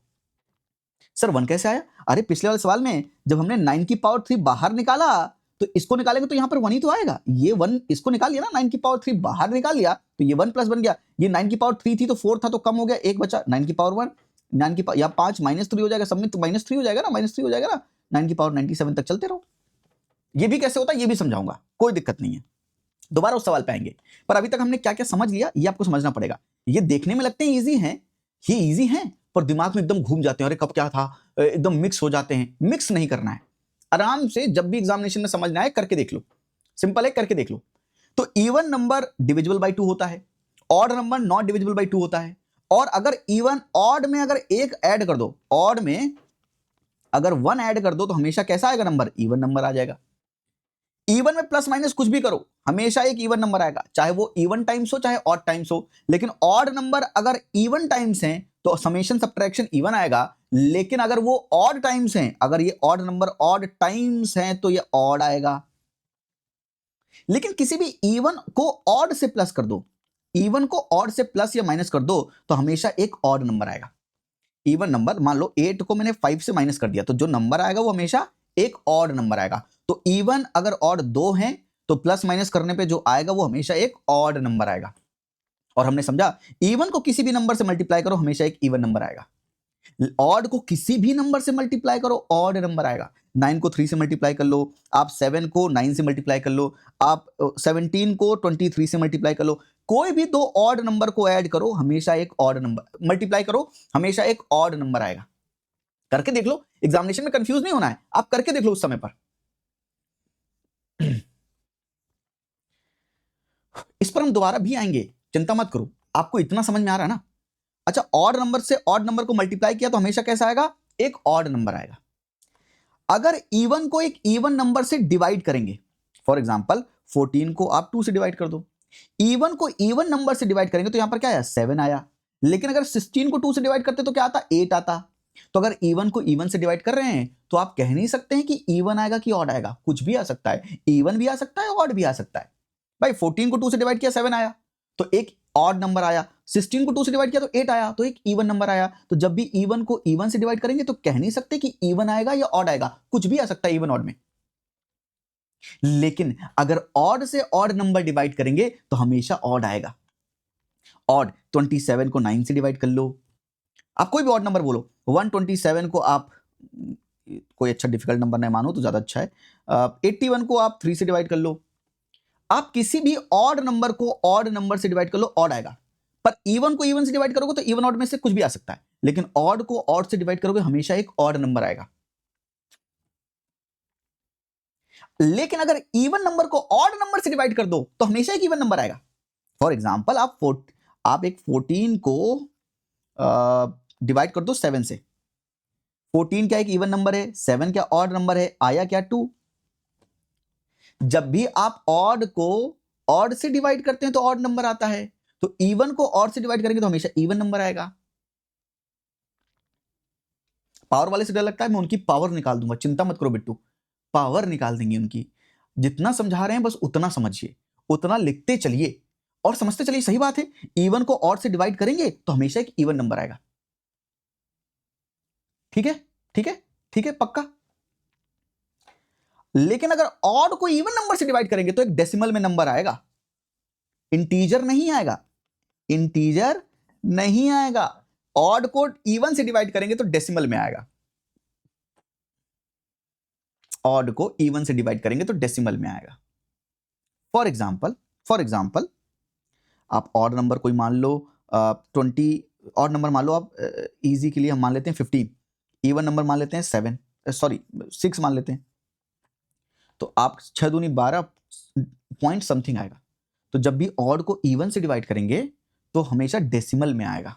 सर 1 कैसे आया? अरे पिछले वाले सवाल में जब हमने 9 की पावर 3 बाहर निकाला, तो इसको निकालेंगे तो यहां पर 1 ही तो आएगा। ये 1 इसको निकाल लिया ना, 9 की पावर 3 बाहर निकाल लिया तो ये 1 प्लस बन गया। ये 9 की पावर 3 थी तो 4 था तो कम हो गया, 1 बचा, 9 की पावर 1, 9 की या 5 -3 हो जाएगा, सब में तो -3 हो जाएगा ना, -3 हो जाएगा ना, 9 की पावर 97 तक चलते रहो। ये भी कैसे होता है ये भी समझाऊंगा, कोई दिक्कत नहीं है, दोबारा उस सवाल पे आएंगे। पर अभी तक हमने क्या क्या समझ लिया ये आपको समझना पड़ेगा। ये देखने में लगते हैं इजी हैं, ये इजी हैं, पर दिमाग में एकदम घूम जाते हैं, अरे कब क्या था, एकदम मिक्स हो जाते हैं। मिक्स नहीं करना है, आराम से जब भी एग्जामिनेशन में समझना है करके देख लो, सिंपल है, करके देख लो। तो इवन नंबर डिविजिबल बाय 2 होता है, odd number not divisible by 2 होता है, और अगर इवन ऑड में अगर एक ऐड कर दो, ऑड में अगर 1 ऐड कर दो तो हमेशा कैसा आएगा नंबर? इवन नंबर आ जाएगा। इवन में प्लस माइनस कुछ भी करो हमेशा एक इवन नंबर आएगा, चाहे वो इवन टाइम्स हो चाहे ऑड टाइम्स हो। लेकिन ऑड नंबर अगर इवन टाइम्स हैं तो समेशन सब्ट्रैक्शन इवन आएगा, लेकिन अगर वो ऑड टाइम्स हैं, अगर ये ऑड नंबर ऑड टाइम्स हैं तो ये ऑड आएगा। लेकिन किसी भी इवन को ऑड से प्लस कर दो, इवन को ऑड से प्लस या माइनस कर दो तो हमेशा एक ऑड नंबर आएगा। इवन नंबर मान लो 8 को मैंने 5 से माइनस कर दिया तो जो नंबर आएगा वो हमेशा एक ऑड नंबर आएगा। तो इवन अगर ऑड 2 हैं तो प्लस माइनस करने पे जो आएगा वो हमेशा एक ऑड नंबर आएगा। और हमने समझा इवन को किसी भी नंबर से मल्टीप्लाई करो हमेशा एक इवन नंबर आएगा, ऑड को किसी भी नंबर से मल्टीप्लाई करो ऑड नंबर आएगा। 9 को 3 से मल्टीप्लाई कर लो, आप 7 को 9 से मल्टीप्लाई कर लो, आप 17 को 23 से मल्टीप्लाई कर लो, कोई भी दो ऑड नंबर को ऐड करो हमेशा एक ऑड नंबर, मल्टीप्लाई करो हमेशा एक ऑड नंबर आएगा। करके देख लो, एग्जामिनेशन में कंफ्यूज नहीं होना है, आप करके देख लो उस समय पर। इस पर हम दोबारा भी आएंगे, चिंता मत करो, आपको इतना समझ में आ रहा है ना। अच्छा, ऑड नंबर से ऑड नंबर को मल्टीप्लाई किया तो हमेशा कैसा आएगा? एक ऑड नंबर आएगा। अगर इवन को एक इवन नंबर से डिवाइड करेंगे, फॉर एग्जांपल 14 को आप 2 से डिवाइड कर दो, इवन को इवन नंबर से डिवाइड करेंगे तो यहां पर क्या आया? 7 आया। लेकिन अगर 16 को 2 से डिवाइड करते तो क्या आता? 8 आता। तो अगर इवन को इवन से डिवाइड कर रहे हैं तो आप कह नहीं सकते हैं कि इवन आएगा कि ऑड आएगा, कुछ भी आ सकता है, इवन भी आ सकता है ऑड भी आ सकता है। भाई 14 को 2 से डिवाइड किया 7 आया तो एक ऑड नंबर आया, 16 को 2 से डिवाइड किया तो 8 आया तो एक इवन नंबर आया। तो जब भी इवन को इवन से डिवाइड करेंगे तो कह नहीं सकते कि इवन आएगा या ऑड आएगा, कुछ भी आ सकता है इवन ऑड में। लेकिन अगर ऑड से ऑड नंबर डिवाइड करेंगे तो हमेशा ऑड आएगा। ऑड 27 को 9 से डिवाइड कर लो, आप कोई भी ऑड नंबर बोलो, 127 को आप कोई अच्छा डिफिकल्ट नंबर नहीं मानो तो ज्यादा अच्छा है, 81 को आप 3 से डिवाइड कर लो, आप किसी भी ऑड नंबर को ऑड नंबर से डिवाइड कर लो ऑड आएगा। पर इवन को इवन से डिवाइड करोगे तो इवन ऑड में से कुछ भी आ सकता है, लेकिन ऑड को ऑड से डिवाइड करोगे हमेशा एक ऑड नंबर आएगा। लेकिन अगर इवन नंबर को ऑड नंबर से डिवाइड कर दो तो हमेशा एक इवन नंबर आएगा। फॉर एग्जाम्पल आप एक 14 को डिवाइड कर दो 7 से। 14 क्या एक इवन नंबर है, 7 क्या ऑड नंबर है, आया क्या 2। जब भी आप ऑड को ऑड से डिवाइड करते हैं तो ऑड नंबर आता है, तो इवन को ऑड से डिवाइड करेंगे तो हमेशा इवन नंबर आएगा। पावर वाले से डर लगता है, मैं उनकी पावर निकाल दूंगा, चिंता मत करो बिट्टू, पावर निकाल देंगे उनकी। जितना समझा रहे हैं बस उतना समझिए, उतना लिखते चलिए और समझते चलिए। सही बात है, इवन को ऑड से डिवाइड करेंगे तो हमेशा एक इवन नंबर आएगा। ठीक है, ठीक है, ठीक है, पक्का। लेकिन अगर ऑड को इवन नंबर से डिवाइड करेंगे तो एक डेसिमल में नंबर आएगा, इंटीजर नहीं आएगा, इंटीजर नहीं आएगा। ऑड को इवन से डिवाइड करेंगे तो डेसिमल में आएगा, ऑड को इवन से डिवाइड करेंगे तो डेसिमल में आएगा। फॉर एग्जाम्पल आप ऑड नंबर कोई मान लो 20, ऑड नंबर मान लो आप, इजी के लिए हम मान लेते हैं 15, इवन नंबर मान लेते हैं 6 मान लेते हैं, तो आप 6 दूनी 12 पॉइंट समथिंग आएगा। तो जब भी ऑड को इवन से डिवाइड करेंगे तो हमेशा डेसिमल में आएगा,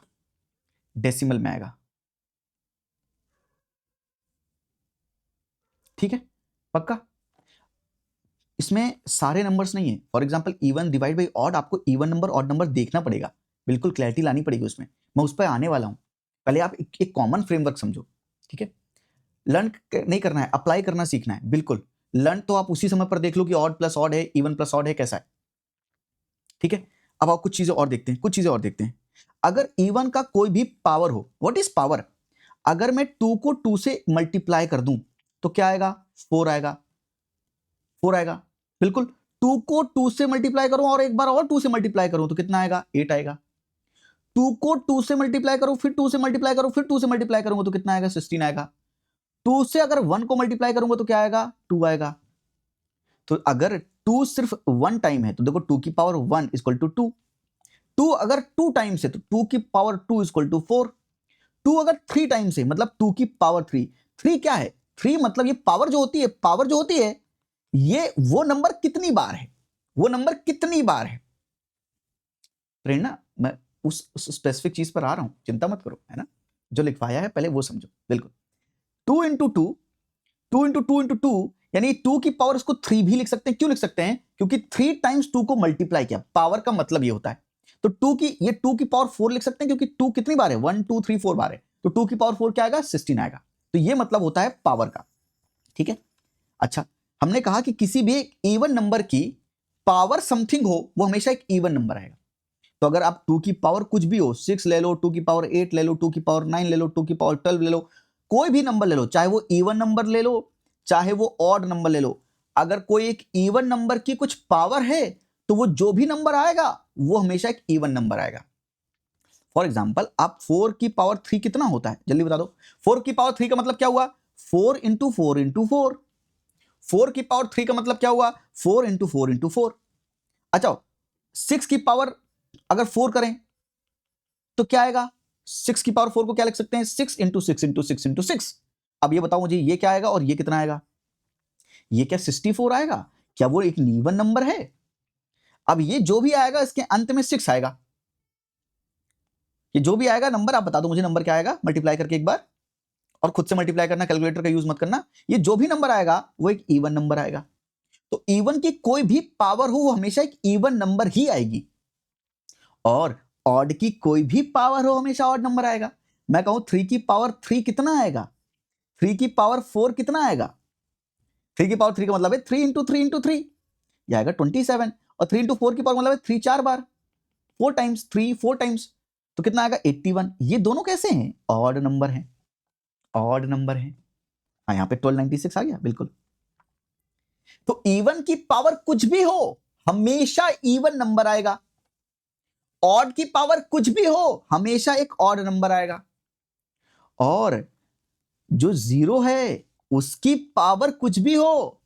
डेसिमल में आएगा। ठीक है, पक्का। इसमें सारे नंबर्स नहीं है। For example even divide by odd, आपको इवन नंबर ऑड नंबर देखना पड़ेगा, बिल्कुल क्लैरिटी लानी पड़ेगी उसमें, मैं उस पर आने वाला हूं। पहले आप एक कॉमन फ्रेमवर्क समझो, ठीक है। लर्न नहीं करना है, अप्लाई करना सीखना है। बिल्कुल लर्न तो आप उसी समय पर देख लो कि ऑड प्लस ऑड है, इवन प्लस ऑड है, कैसा है। ठीक है, अब आप कुछ चीजें और देखते हैं, अगर इवन का कोई भी पावर हो, व्हाट इज पावर, अगर मैं 2 को 2 से मल्टीप्लाई कर दूं तो क्या आएगा, 4 आएगा, 4 आएगा। बिल्कुल 2 को 2 से मल्टीप्लाई करूं और एक बार और 2 से मल्टीप्लाई करूं तो कितना आएगा, 8 आएगा। 2 को 2 से मल्टीप्लाई करूं, फिर 2 से मल्टीप्लाई करूं, फिर 2 से मल्टीप्लाई करूंगा तो कितना आएगा, 16 आएगा। 2 से अगर 1 को मल्टीप्लाई करूंगा तो क्या आएगा, 2 आएगा। तो अगर 2 सिर्फ 1 टाइम है तो देखो 2 की पावर 1 इक्वल टू 2, 2 अगर 2 टाइम्स है तो 2 की पावर 2 इक्वल टू 4, 2 अगर 3 टाइम्स है मतलब 2 की पावर 3, 3 क्या है, 3 मतलब ये पावर जो होती है ये वो नंबर कितनी बार है, वो नंबर कितनी बार है। प्रेरणा मैं उस स्पेसिफिक चीज पर आ रहा हूं, चिंता मत करो, है ना, जो लिखवाया है पहले वो समझो। बिल्कुल 2 इंटू 2, 2 इंटू 2 इंटू 2, यानी 2 की पावर इसको 3 भी लिख सकते हैं। क्यों लिख सकते हैं, क्योंकि 3 टाइम्स 2 को मल्टीप्लाई किया, पावर का मतलब ये होता है। तो 2 की पावर 4 लिख सकते हैं, क्योंकि 2 कितनी बार है, 1 2 3 4 बार है, तो 2 की पावर 4 क्या आएगा, 16 आएगा। तो ये मतलब होता है पावर का। ठीक है, अच्छा हमने कहा कि किसी भी एक इवन नंबर की पावर समथिंग हो वो हमेशा एक इवन नंबर आएगा। तो अगर आप 2 की पावर कुछ भी हो, 6 ले लो, 2 की पावर 8 ले लो, 2 की पावर 9 ले लो, 2 की पावर 12 ले लो, कोई भी नंबर ले लो, चाहे वो इवन नंबर ले लो चाहे वो ऑड नंबर ले लो, अगर कोई एक इवन नंबर की कुछ पावर है तो वो जो भी नंबर आएगा वो हमेशा एक इवन नंबर आएगा। फॉर एग्जाम्पल आप 4 की पावर 3 कितना होता है, जल्दी बता दो। 4 की पावर 3 का मतलब क्या हुआ, 4 इंटू 4 इंटू 4। 4 की पावर 3 का मतलब क्या हुआ, 4 इंटू 4 इंटू 4। अच्छा 6 की पावर अगर 4 करें तो क्या आएगा, 6 की पावर 4 को क्या लिख सकते हैं, 6 इंटू 6 इंटू 6 इंटू 6। अब ये बताओ मुझे, ये क्या आएगा और ये कितना आएगा, ये क्या 64 आएगा, क्या वो एक इवन नंबर है। अब ये जो भी आएगा इसके अंत में 6 आएगा, ये जो भी आएगा नंबर, आप बता दो मुझे नंबर क्या आएगा, मल्टीप्लाई करके एक बार, और खुद से मल्टीप्लाई करना, कैलकुलेटर का यूज मत करना। ये जो भी नंबर आएगा वो एक इवन नंबर आएगा। तो इवन की कोई भी पावर हो वो हमेशा एक इवन नंबर ही आएगी, और ऑड की कोई भी पावर हो हमेशा ऑड नंबर आएगा। मैं कहूं 3 की पावर 3 कितना आएगा, 3 की पावर 4 कितना आएगा, 3 की पावर 3 का मतलब है 3 इंटू 3 इंटू 3, यह आएगा 27, और 3 इंटू 4 की पावर मतलब है 3 4 बार, 4 टाइम्स 3 4 टाइम्स, तो कितना आएगा 81। ये दोनों कैसे हैं, ऑड नंबर हैं, ऑड नंबर हैं। हाँ यहां पे 1296 आ गया, बिल्कुल। तो इवन की पावर कुछ भी हो हमेशा इवन नंबर आएगा, ऑड की पावर कुछ भी हो हमेशा एक ऑड नंबर आएगा, और जो जीरो है उसकी पावर कुछ भी हो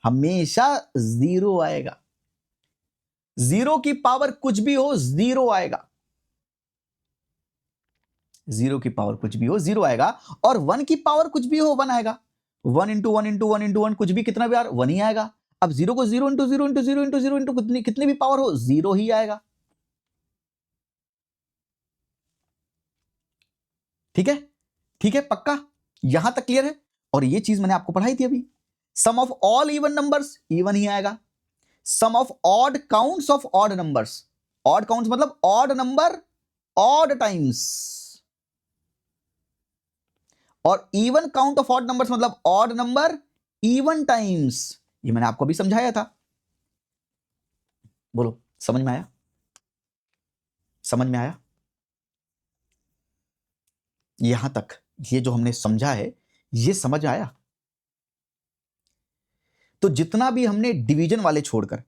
हमेशा जीरो आएगा। जीरो की पावर कुछ भी हो जीरो आएगा, जीरो की पावर कुछ भी हो जीरो आएगा, और 1 की पावर कुछ भी हो 1 आएगा। 1 इंटू 1 इंटू 1 इंटू 1 कुछ भी कितना बार 1 ही आएगा। अब जीरो को zero into zero into zero into zero into कितनी भी पावर हो, जीरो ही आएगा। ठीक है, ठीक है, पक्का, यहां तक क्लियर है। और ये चीज मैंने आपको पढ़ाई थी अभी, sum of all even numbers even ही आएगा, sum of odd counts of odd numbers, odd counts मतलब ऑड नंबर ऑड टाइम्स, और even count of odd numbers मतलब ऑड नंबर इवन टाइम्स। ये मैंने आपको अभी समझाया था। बोलो, समझ में आया? समझ में आया? यहां तक ये जो हमने समझा है, ये समझ आया? तो जितना भी हमने डिवीजन वाले छोड़कर,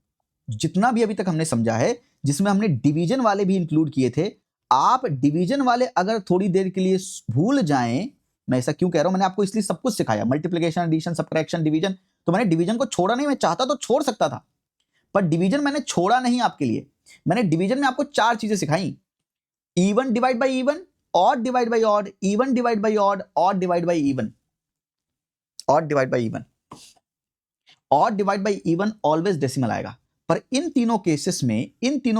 जितना भी अभी तक हमने समझा है, जिसमें हमने डिवीजन वाले भी इंक्लूड किए थे, आप डिवीजन वाले अगर थोड़ी देर के लिए भूल जाएं, मैं ऐसा क्यों कह रहा हूं, मैंने आपको इसलिए सब कुछ सिखाया, मल्टीप्लिकेशन, एडिशन, सब्ट्रैक्शन, डिवीजन, तो मैंने डिवीजन को छोड़ा नहीं, मैं चाहता तो छोड़ सकता था, पर डिवीजन मैंने छोड़ा नहीं आपके लिए। मैंने डिवीजन में आपको 4 चीजें सिखाई, even divide by E one, odd divide by odd, even divide by odd, odd divide by E one, odd divide by E one, odd divide by E one always decimal आएगा। पर इन तीनों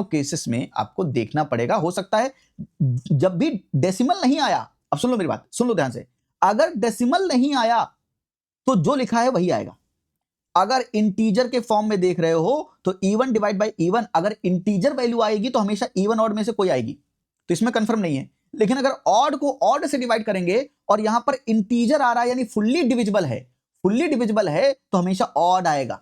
केसेस में आपको देखना पड़ेगा, हो सकता है जब भी डेसिमल नहीं आया, अब सुन लो मेरी बात, सुन लो ध्यान से, अगर डेसिमल नहीं आया तो जो लिखा है वही आएगा। अगर इंटीजर के फॉर्म में देख रहे हो तो इवन डिवाइड बाई इवन, अगर इंटीजर वैल्यू आएगी तो हमेशा इवन ऑड में से कोई आएगी, तो इसमें कंफर्म नहीं है। लेकिन अगर ऑड को ऑड से डिवाइड करेंगे और यहां पर इंटीजर आ रहा है यानी फुल्ली डिविजिबल है, फुल्ली डिविजिबल है तो हमेशा ऑड आएगा।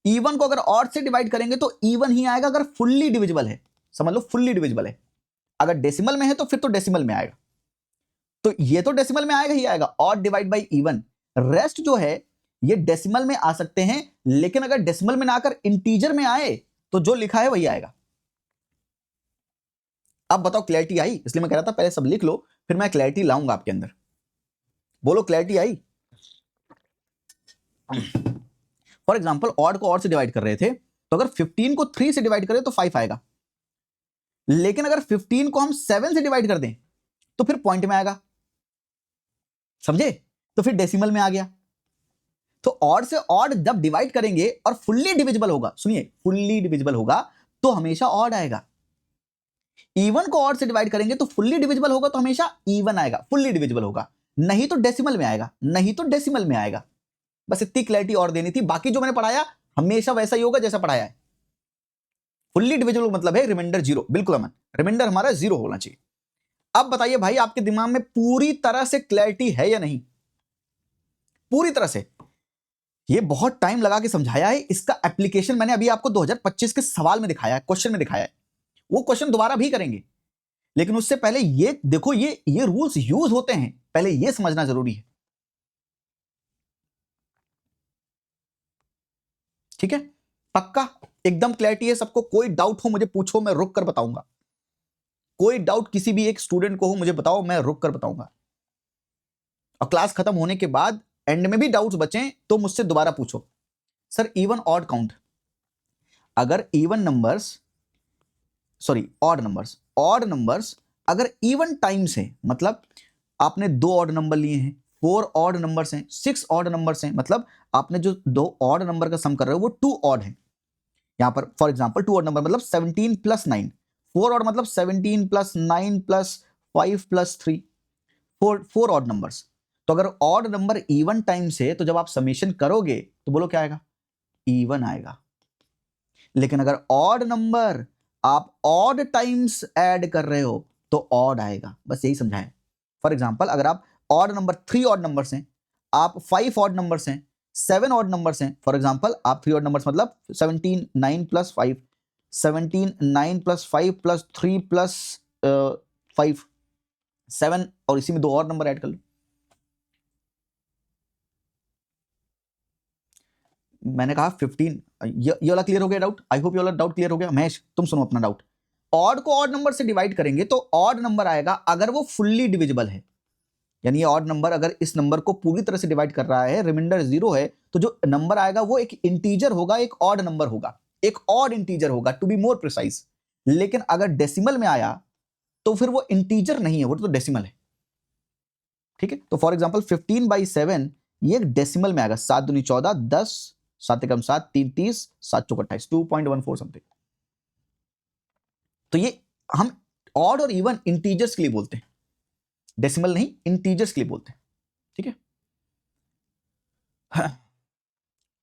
इवन को अगर ऑड से डिवाइड करेंगे तो इवन ही आएगा अगर फुल्ली डिविजिबल है, समझ लो फुल्ली डिविजिबल है। अगर डेसिमल में है तो फिर तो डेसिमल में आएगा, तो ये तो डेसिमल में आएगा ही आएगा, odd divide by E one. Rest जो है ये डेसिमल में आ सकते हैं, लेकिन अगर डेसिमल में ना आकर इंटीजर में आए तो जो लिखा है वही आएगा। अब बताओ क्लैरिटी आई? इसलिए मैं कह रहा था पहले सब लिख लो, फिर मैं क्लैरिटी लाऊंगा आपके अंदर। बोलो clarity I? For example odd को ऑड से डिवाइड कर रहे थे, तो अगर 15 को 3 से डिवाइड करें तो 5 आएगा, लेकिन अगर 15 को हम 7 से डिवाइड कर दें तो फिर पॉइंट में आएगा, समझे? तो फिर डेसिमल में आ गया। तो ऑड से ऑड जब डिवाइड करेंगे और फुल्ली डिविजिबल होगा, सुनिए फुल्ली डिविजिबल होगा तो हमेशा ऑड आएगा। इवन को ऑड से डिवाइड करेंगे तो फुल्ली डिविजिबल होगा तो हमेशा इवन आएगा, फुल्ली डिविजिबल होगा, नहीं तो डेसिमल में आएगा, नहीं तो डेसिमल में आएगा। बस इतनी क्लैरिटी और देनी थी, बाकी जो मैंने पढ़ाया हमेशा वैसा ही होगा जैसा पढ़ाया है। फुल्ली डिविजिबल मतलब है रिमाइंडर जीरो, बिल्कुल अमन, रिमाइंडर हमारा जीरो होना चाहिए। अब बताइए भाई आपके दिमाग में पूरी तरह से क्लैरिटी है या नहीं? पूरी तरह से? ये बहुत टाइम लगा के समझाया है, इसका एप्लीकेशन मैंने अभी आपको 2025 के सवाल में दिखाया है, क्वेश्चन में दिखाया है, वो क्वेश्चन दोबारा भी करेंगे, लेकिन उससे पहले ये देखो, ये रूल्स यूज होते हैं, पहले ये समझना जरूरी है। ठीक है, पक्का एकदम क्लैरिटी है सबको? कोई डाउट हो मुझे पूछो, मैं रुक कर बताऊंगा। कोई डाउट किसी भी एक स्टूडेंट को हो मुझे बताओ, मैं रुक कर बताऊंगा। और क्लास खत्म होने के बाद एंड में भी डाउट्स बचें तो मुझसे दोबारा पूछो। सर इवन ऑड काउंट, अगर even numbers, sorry odd numbers अगर इवन टाइम्स है, मतलब आपने 2 ऑड नंबर लिए हैं, 4 ऑड नंबर्स हैं, 6 ऑड नंबर्स हैं, मतलब आपने जो 2 ऑड नंबर का सम कर रहे हो वो 2 ऑड है। यहां पर फॉर एग्जांपल 2 ऑड नंबर मतलब 17 प्लस 9, 4 ऑड मतलब 17 plus 9 plus 5 plus 3, 4 odd numbers. तो अगर ऑड नंबर इवन टाइम्स है तो जब आप समेशन करोगे तो बोलो क्या आएगा? इवन आएगा। लेकिन अगर ऑड नंबर आप ऑड टाइम्स ऐड कर रहे हो तो ऑड आएगा, बस यही समझाएं। फॉर एग्जांपल अगर आप ऑड नंबर 3 ऑड नंबर्स हैं, आप 5 ऑड नंबर्स हैं, 7 ऑड नंबर्स हैं, फॉर एग्जांपल आप 3 ऑड नंबर्स मतलब 17 9 प्लस 5, 17 9 प्लस 5 प्लस 3 प्लस 5 7, और इसी में 2 और नंबर ऐड कर लो। मैंने कहा 15, ये वाला क्लियर हो गया डाउट? आई होप ये वाला डाउट क्लियर हो गया। महेश तुम सुनो अपना डाउट। ऑड को ऑड नंबर से डिवाइड करेंगे तो ऑड नंबर आएगा अगर वो फुल्ली डिविजिबल है, यानी ये ऑड नंबर अगर इस नंबर को पूरी तरह से डिवाइड कर रहा है, रिमाइंडर जीरो है, तो जो नंबर आएगा वो एक इंटीजर होगा, एक ऑड नंबर होगा, एक ऑड इंटीजर होगा, टू बी मोर प्रिसाइज। लेकिन अगर डेसिमल में आया तो फिर वो इंटीजर नहीं है, वो तो डेसिमल है। ठीक है, तो फॉर एग्जाम्पल 15/7 ये डेसिमल में आएगा, 7 दूनी 14, 10 7 एकम 7, 3 30, 7 चौक 28, 2.14 समथिंग। तो ये हम ऑड और इवन इंटीजर्स के लिए बोलते हैं, डेसिमल नहीं, इंटीजर्स के लिए बोलते हैं, ठीक है।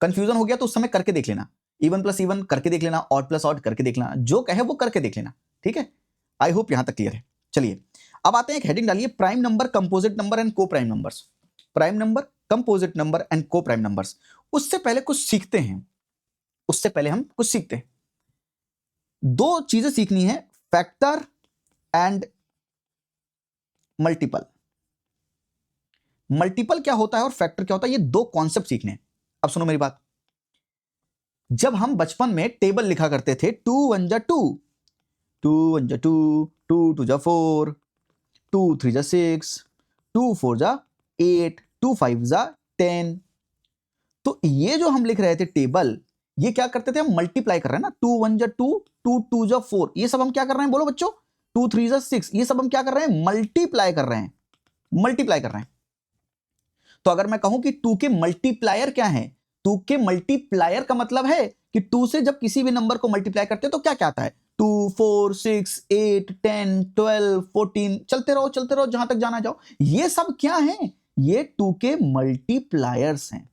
कंफ्यूजन हो गया तो उस समय करके देख लेना, इवन प्लस इवन करके देख लेना, ऑड प्लस ऑड करके देख लेना, जो कहे वो करके देख लेना, ठीक है। आई होप यहां तक क्लियर है। चलिए अब आते हैं, एक हेडिंग डालिए, prime number, composite number and coprime numbers. Prime number, composite number and coprime numbers. उससे पहले कुछ सीखते हैं, उससे पहले हम कुछ सीखते हैं। दो चीजें सीखनी है, फैक्टर एंड मल्टीपल। मल्टीपल क्या होता है और फैक्टर क्या होता है, ये दो कॉन्सेप्ट सीखने हैं। अब सुनो मेरी बात, जब हम बचपन में टेबल लिखा करते थे, 2 1 जा 2, 2 1 जा 2, 2 2 जा 4, 2 3 जा 6, 2 4 जा 8, 2 5 जा 10। तो ये जो हम लिख रहे थे टेबल, ये क्या करते थे, हम मल्टीप्लाई कर रहे हैं ना, 2 1 जा 2, 2 2 जा 4, ये सब हम क्या कर रहे हैं, बोलो बच्चों, 2 3 जा 6, ये सब हम क्या कर रहे हैं, मल्टीप्लाई कर रहे हैं, मल्टीप्लाई कर रहे हैं। तो अगर मैं कहूं कि 2 के मल्टीप्लायर क्या है, 2 के मल्टीप्लायर का मतलब है कि 2 से जब किसी भी नंबर को मल्टीप्लाई करते हैं तो क्या क्या आता है, 2 4 6 8 10 12 14, चलते रहो जहां तक जाना जाओ। ये सब क्या है, ये 2 के मल्टीप्लायर्स हैं।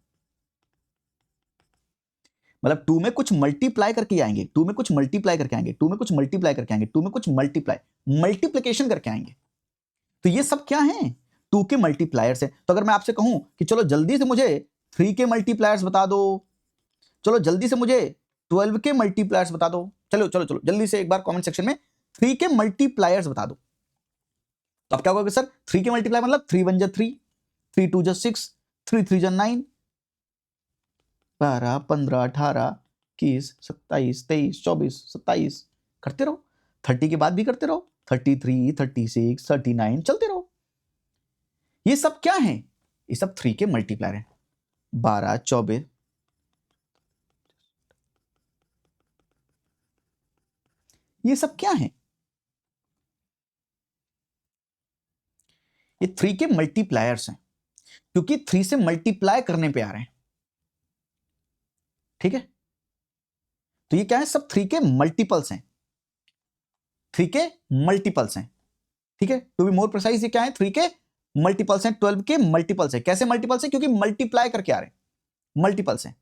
मतलब 2 में कुछ मल्टीप्लाई करके आएंगे, 2 में कुछ मल्टीप्लाई करके आएंगे, 2 में कुछ मल्टीप्लाई करके आएंगे, 2 में कुछ मल्टीप्लिकेशन करके आएंगे। तो ये सब क्या है, 2 के मल्टीप्लायर्स है। तो अगर मैं आपसे कहूं कि चलो जल्दी से मुझे 3 के मल्टीप्लायर्स बता दो, चलो जल्दी से मुझे 12 के मल्टीप्लायर्स बता दो, चलो चलो चलो जल्दी से एक बार कमेंट सेक्शन में 3 के मल्टीप्लायर्स बता दो। तो अब क्या होगा सर, 3 के मल्टीप्लाई मतलब 3 1 जा 3, 3 2 जा 6, 3 3 जा 9, 12 15 18 21 27 23 24 27, करते रहो, 30 के बाद भी करते रहो, 33 36 39, चलते रहो। ये सब क्या है, ये सब 3 के मल्टीप्लायर हैं, 12 24, ये सब क्या है, ये 3 के मल्टीप्लायर्स हैं, क्योंकि 3 से मल्टीप्लाई करने पे आ रहे हैं, ठीक है। तो ये क्या है, सब 3 के मल्टीपल्स हैं, 3 के मल्टीपल्स हैं, ठीक है। टू बी मोर प्रिसाइज, ये क्या है, 3 के मल्टीपल्स हैं, 12 के मल्टीपल्स हैं। कैसे मल्टीपल्स हैं, क्योंकि मल्टीप्लाई करके आ रहे हैं, मल्टीपल्स हैं।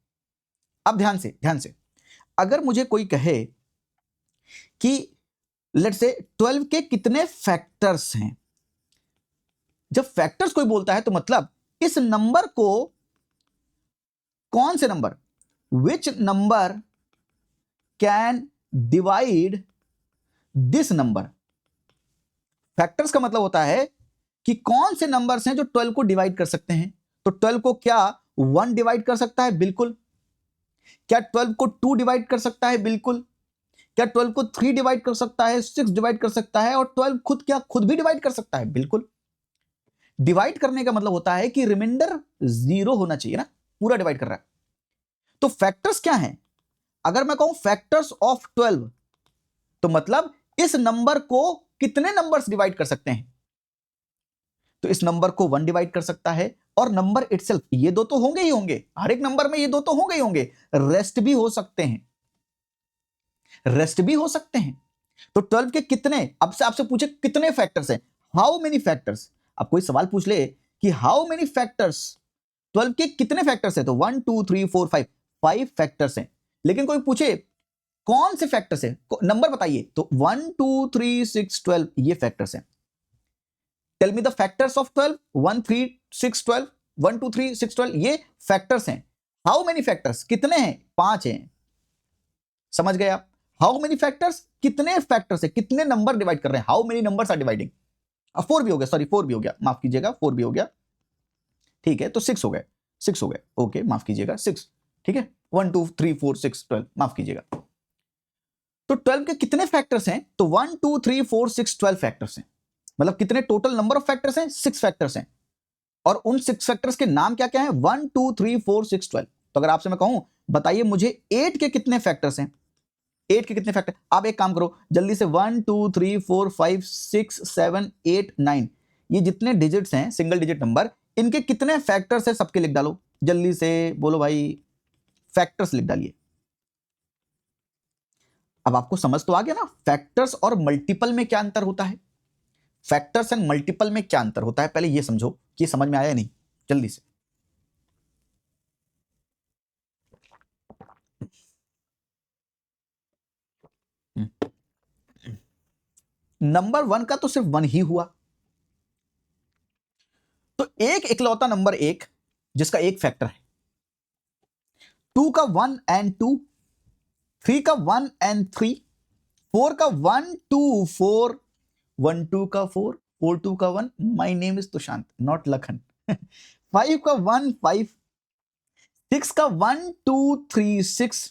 अब ध्यान से, अगर मुझे कोई कहे कि लेट्स से 12 के कितने फैक्टर्स हैं, जब फैक्टर्स कोई बोलता है तो मतलब इस नंबर को, कौन से number, which number can divide this number. Factors का मतलब होता है कि कौन से नंबर्स हैं जो 12 को डिवाइड कर सकते हैं। तो 12 को क्या 1 डिवाइड कर सकता है, बिल्कुल। क्या 12 को 2 डिवाइड कर सकता है, बिल्कुल। क्या 12 को 3 डिवाइड कर सकता है, 6 डिवाइड कर सकता है, और 12 खुद भी डिवाइड कर सकता है, बिल्कुल। डिवाइड करने का मतलब होता है कि रिमाइंडर 0 होना चाहिए ना, पूरा डिवाइड कर रहा है। तो फैक्टर्स क्या है, अगर मैं कहूं फैक्टर्स ऑफ 12, तो मतलब इस नंबर को कितने नंबर्स डिवाइड कर सकते हैं। तो इस नंबर को 1 डिवाइड कर सकता है, और नंबर इटसेल्फ, ये दो तो होंगे ही होंगे, हर एक नंबर में ये दो तो होंगे ही होंगे, रेस्ट भी हो सकते हैं, रेस्ट भी हो सकते हैं। तो 12 के कितने, अब से आपसे पूछे कितने फैक्टर्स हैं, हाउ मेनी फैक्टर्स। अब कोई सवाल पूछ ले कि हाउ मेनी फैक्टर्स, 12 के कितने फैक्टर्स हैं, तो 1 2 3 4 5 फैक्टर्स हैं। लेकिन कोई पूछे कौन से फैक्टर्स हैं, नंबर बताइए, तो 1 2 3 6 12 ये फैक्टर्स हैं। Tell me the factors of 12, 1 3 6 12, 1 2 3 6 12, ये फैक्टर्स हैं। हाउ मेनी फैक्टर्स, कितने हैं, 5 हैं। समझ गए आप, हाउ मेनी फैक्टर्स, कितने फैक्टर्स है, कितने नंबर डिवाइड कर रहे हैं, how many numbers are dividing. 4 भी हो गया, सॉरी 4 भी हो गया, माफ कीजिएगा, 4 भी हो गया, ठीक है। तो 6 हो गए, 6 हो गए, ओके माफ कीजिएगा, 6, ठीक है। 1 2 3 4 6 12, माफ कीजिएगा। तो 12 के कितने फैक्टर्स हैं, तो 1 2 3 4 6 12 फैक्टर्स हैं। मतलब कितने टोटल नंबर ऑफ फैक्टर्स हैं, 6 फैक्टर्स हैं। और उन 6 फैक्टर्स के नाम क्या क्या हैं, 1 2 3 4 6 12। तो अगर आपसे मैं कहूं बताइए मुझे 8 के कितने फैक्टर्स हैं, 8 के कितने फैक्टर, आप एक काम करो जल्दी से, 1 2 3 4 5 6 7 8 9, ये जितने डिजिट्स हैं, सिंगल डिजिट नंबर, इनके कितने फैक्टर्स हैं, सबके लिख डालो जल्दी से, बोलो भाई फैक्टर्स लिख डालिए। अब आपको समझ तो आ गया ना फैक्टर्स और मल्टीपल में क्या अंतर होता है, फैक्टर्स एंड मल्टीपल में क्या अंतर होता है, पहले ये समझो कि समझ में आया या नहीं, जल्दी से। नंबर 1 का तो सिर्फ 1 ही हुआ, तो एक इकलौता नंबर 1 जिसका एक फैक्टर है, 2 का 1 एंड 2, 3 का 1 एंड 3, 4 का 1 2 4, 1 2 का 4, 4 2 का 1, my name is Tushant not Lakhan. 5 का 1 5, 6 का 1 2 3 6,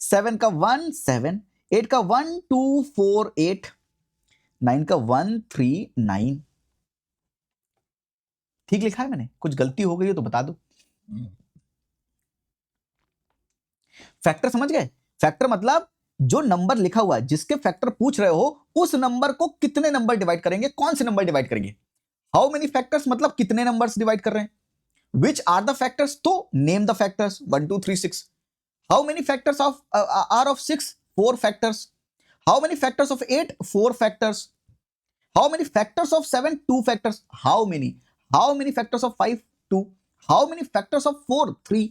7 का 1 7, 8 का 1 2 4 8, 9 का 1 3 9। ठीक लिखा है मैंने, कुछ गलती हो गई हो तो बता दो। फैक्टर समझ गए, फैक्टर मतलब जो नंबर लिखा हुआ है जिसके फैक्टर पूछ रहे हो उस नंबर को कितने नंबर डिवाइड करेंगे, कौन से नंबर डिवाइड करेंगे। हाउ मेनी फैक्टर्स मतलब कितने नंबर्स डिवाइड कर रहे हैं, विच आर द फैक्टर्स तो name the factors 1 2 3 6। How many factors of are of 6, 4 factors. How many factors of 8, 4 factors. How many factors of 7, 2 factors. How many factors of 5, 2। How many factors of 4, 3।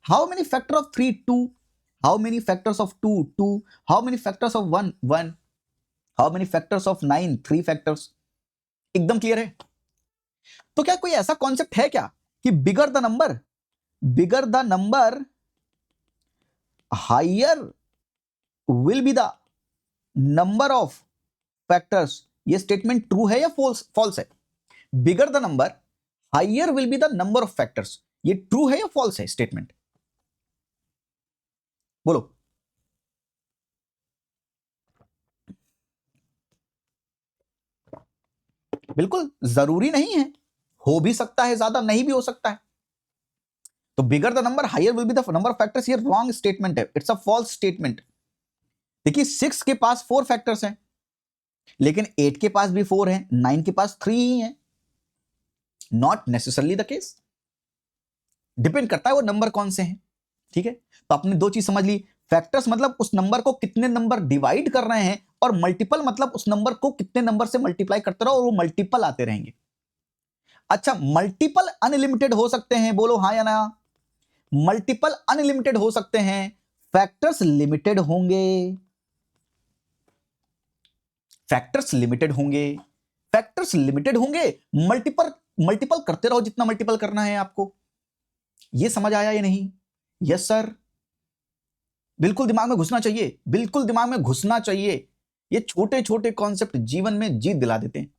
How many factor of 3, 2। How many factors of 2, 2? How many factors of 1, 1? How many factors of 9, 3 factors? एकदम clear है। तो क्या कोई ऐसा concept है क्या कि bigger the number higher will be the number of factors, ये स्टेटमेंट ट्रू है या फॉल्स है। Bigger the number higher will be the number of factors, ये ट्रू है या फॉल्स है स्टेटमेंट, बोलो। बिल्कुल जरूरी नहीं है, हो भी सकता है, ज्यादा नहीं भी हो सकता है। तो bigger the number higher will be the number of factors, ये रॉन्ग स्टेटमेंट है, इट्स अ फॉल्स स्टेटमेंट। देखिए 6 के पास 4 फैक्टर्स हैं, लेकिन 8 के पास भी 4 हैं, 9 के पास 3 ही हैं। Not necessarily the case, depend करता है वो नंबर कौन से हैं। ठीक है, तो आपने दो चीज समझ ली, फैक्टर्स मतलब उस नंबर को कितने नंबर डिवाइड कर रहे हैं, और मल्टीपल मतलब उस नंबर को कितने नंबर से मल्टीप्लाई करते रहो और वो मल्टीपल आते रहेंगे। अच्छा, मल्टीपल अनलिमिटेड हो सकते हैं, बोलो हाँ या ना। मल्टीपल अनलिमिटेड हो सकते हैं, फैक्टर्स लिमिटेड होंगे। फैक्टर्स लिमिटेड होंगे, फैक्टर्स लिमिटेड होंगे। मल्टीपल मल्टीपल करते रहो जितना मल्टीपल करना है आपको। ये समझ आया या नहीं? यस सर, बिल्कुल दिमाग में घुसना चाहिए, बिल्कुल दिमाग में घुसना चाहिए। ये छोटे छोटे कॉन्सेप्ट जीवन में जीत दिला देते हैं।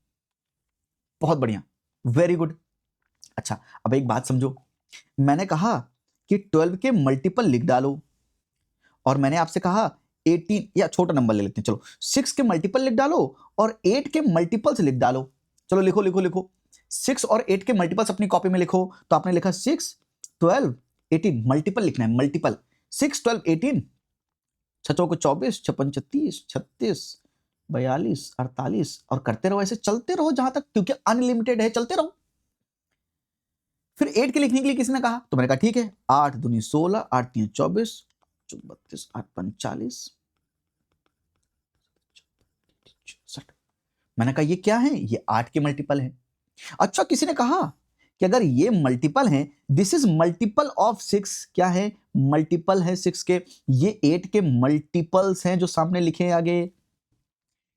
बहुत बढ़िया, वेरी गुड। अच्छा, अब एक बात समझो, मैंने कहा कि 12 के मल्टीपल लिख डालो, और मैंने आपसे कहा 18, या छोटा नंबर ले लेते हैं, चलो 6 के मल्टीपल लिख डालो और 8 के मल्टीपल्स लिख डालो। चलो लिखो लिखो लिखो, 6 और 8 के मल्टीपल्स अपनी कॉपी में लिखो। तो आपने लिखा 6 12 18, मल्टीपल लिखना है, मल्टीपल। 6 12 18, 6 को 24, 56 36, 36 42 48, और करते रहो, ऐसे चलते रहो जहां तक, क्योंकि अनलिमिटेड है, चलते रहो। फिर 8 के लिखने के लिए किसी ने कहा, तो मैंने कहा ठीक है, 8 दूनी 16, 8 3 24, 32 8 45, मैंने कहा ये क्या है, ये 8 के मल्टीपल है। अच्छा, किसी ने कहा कि अगर ये मल्टीपल है, दिस इज मल्टीपल ऑफ 6, क्या है, मल्टीपल है 6 के, ये 8 के मल्टीपल्स हैं जो सामने लिखे हैं आगे।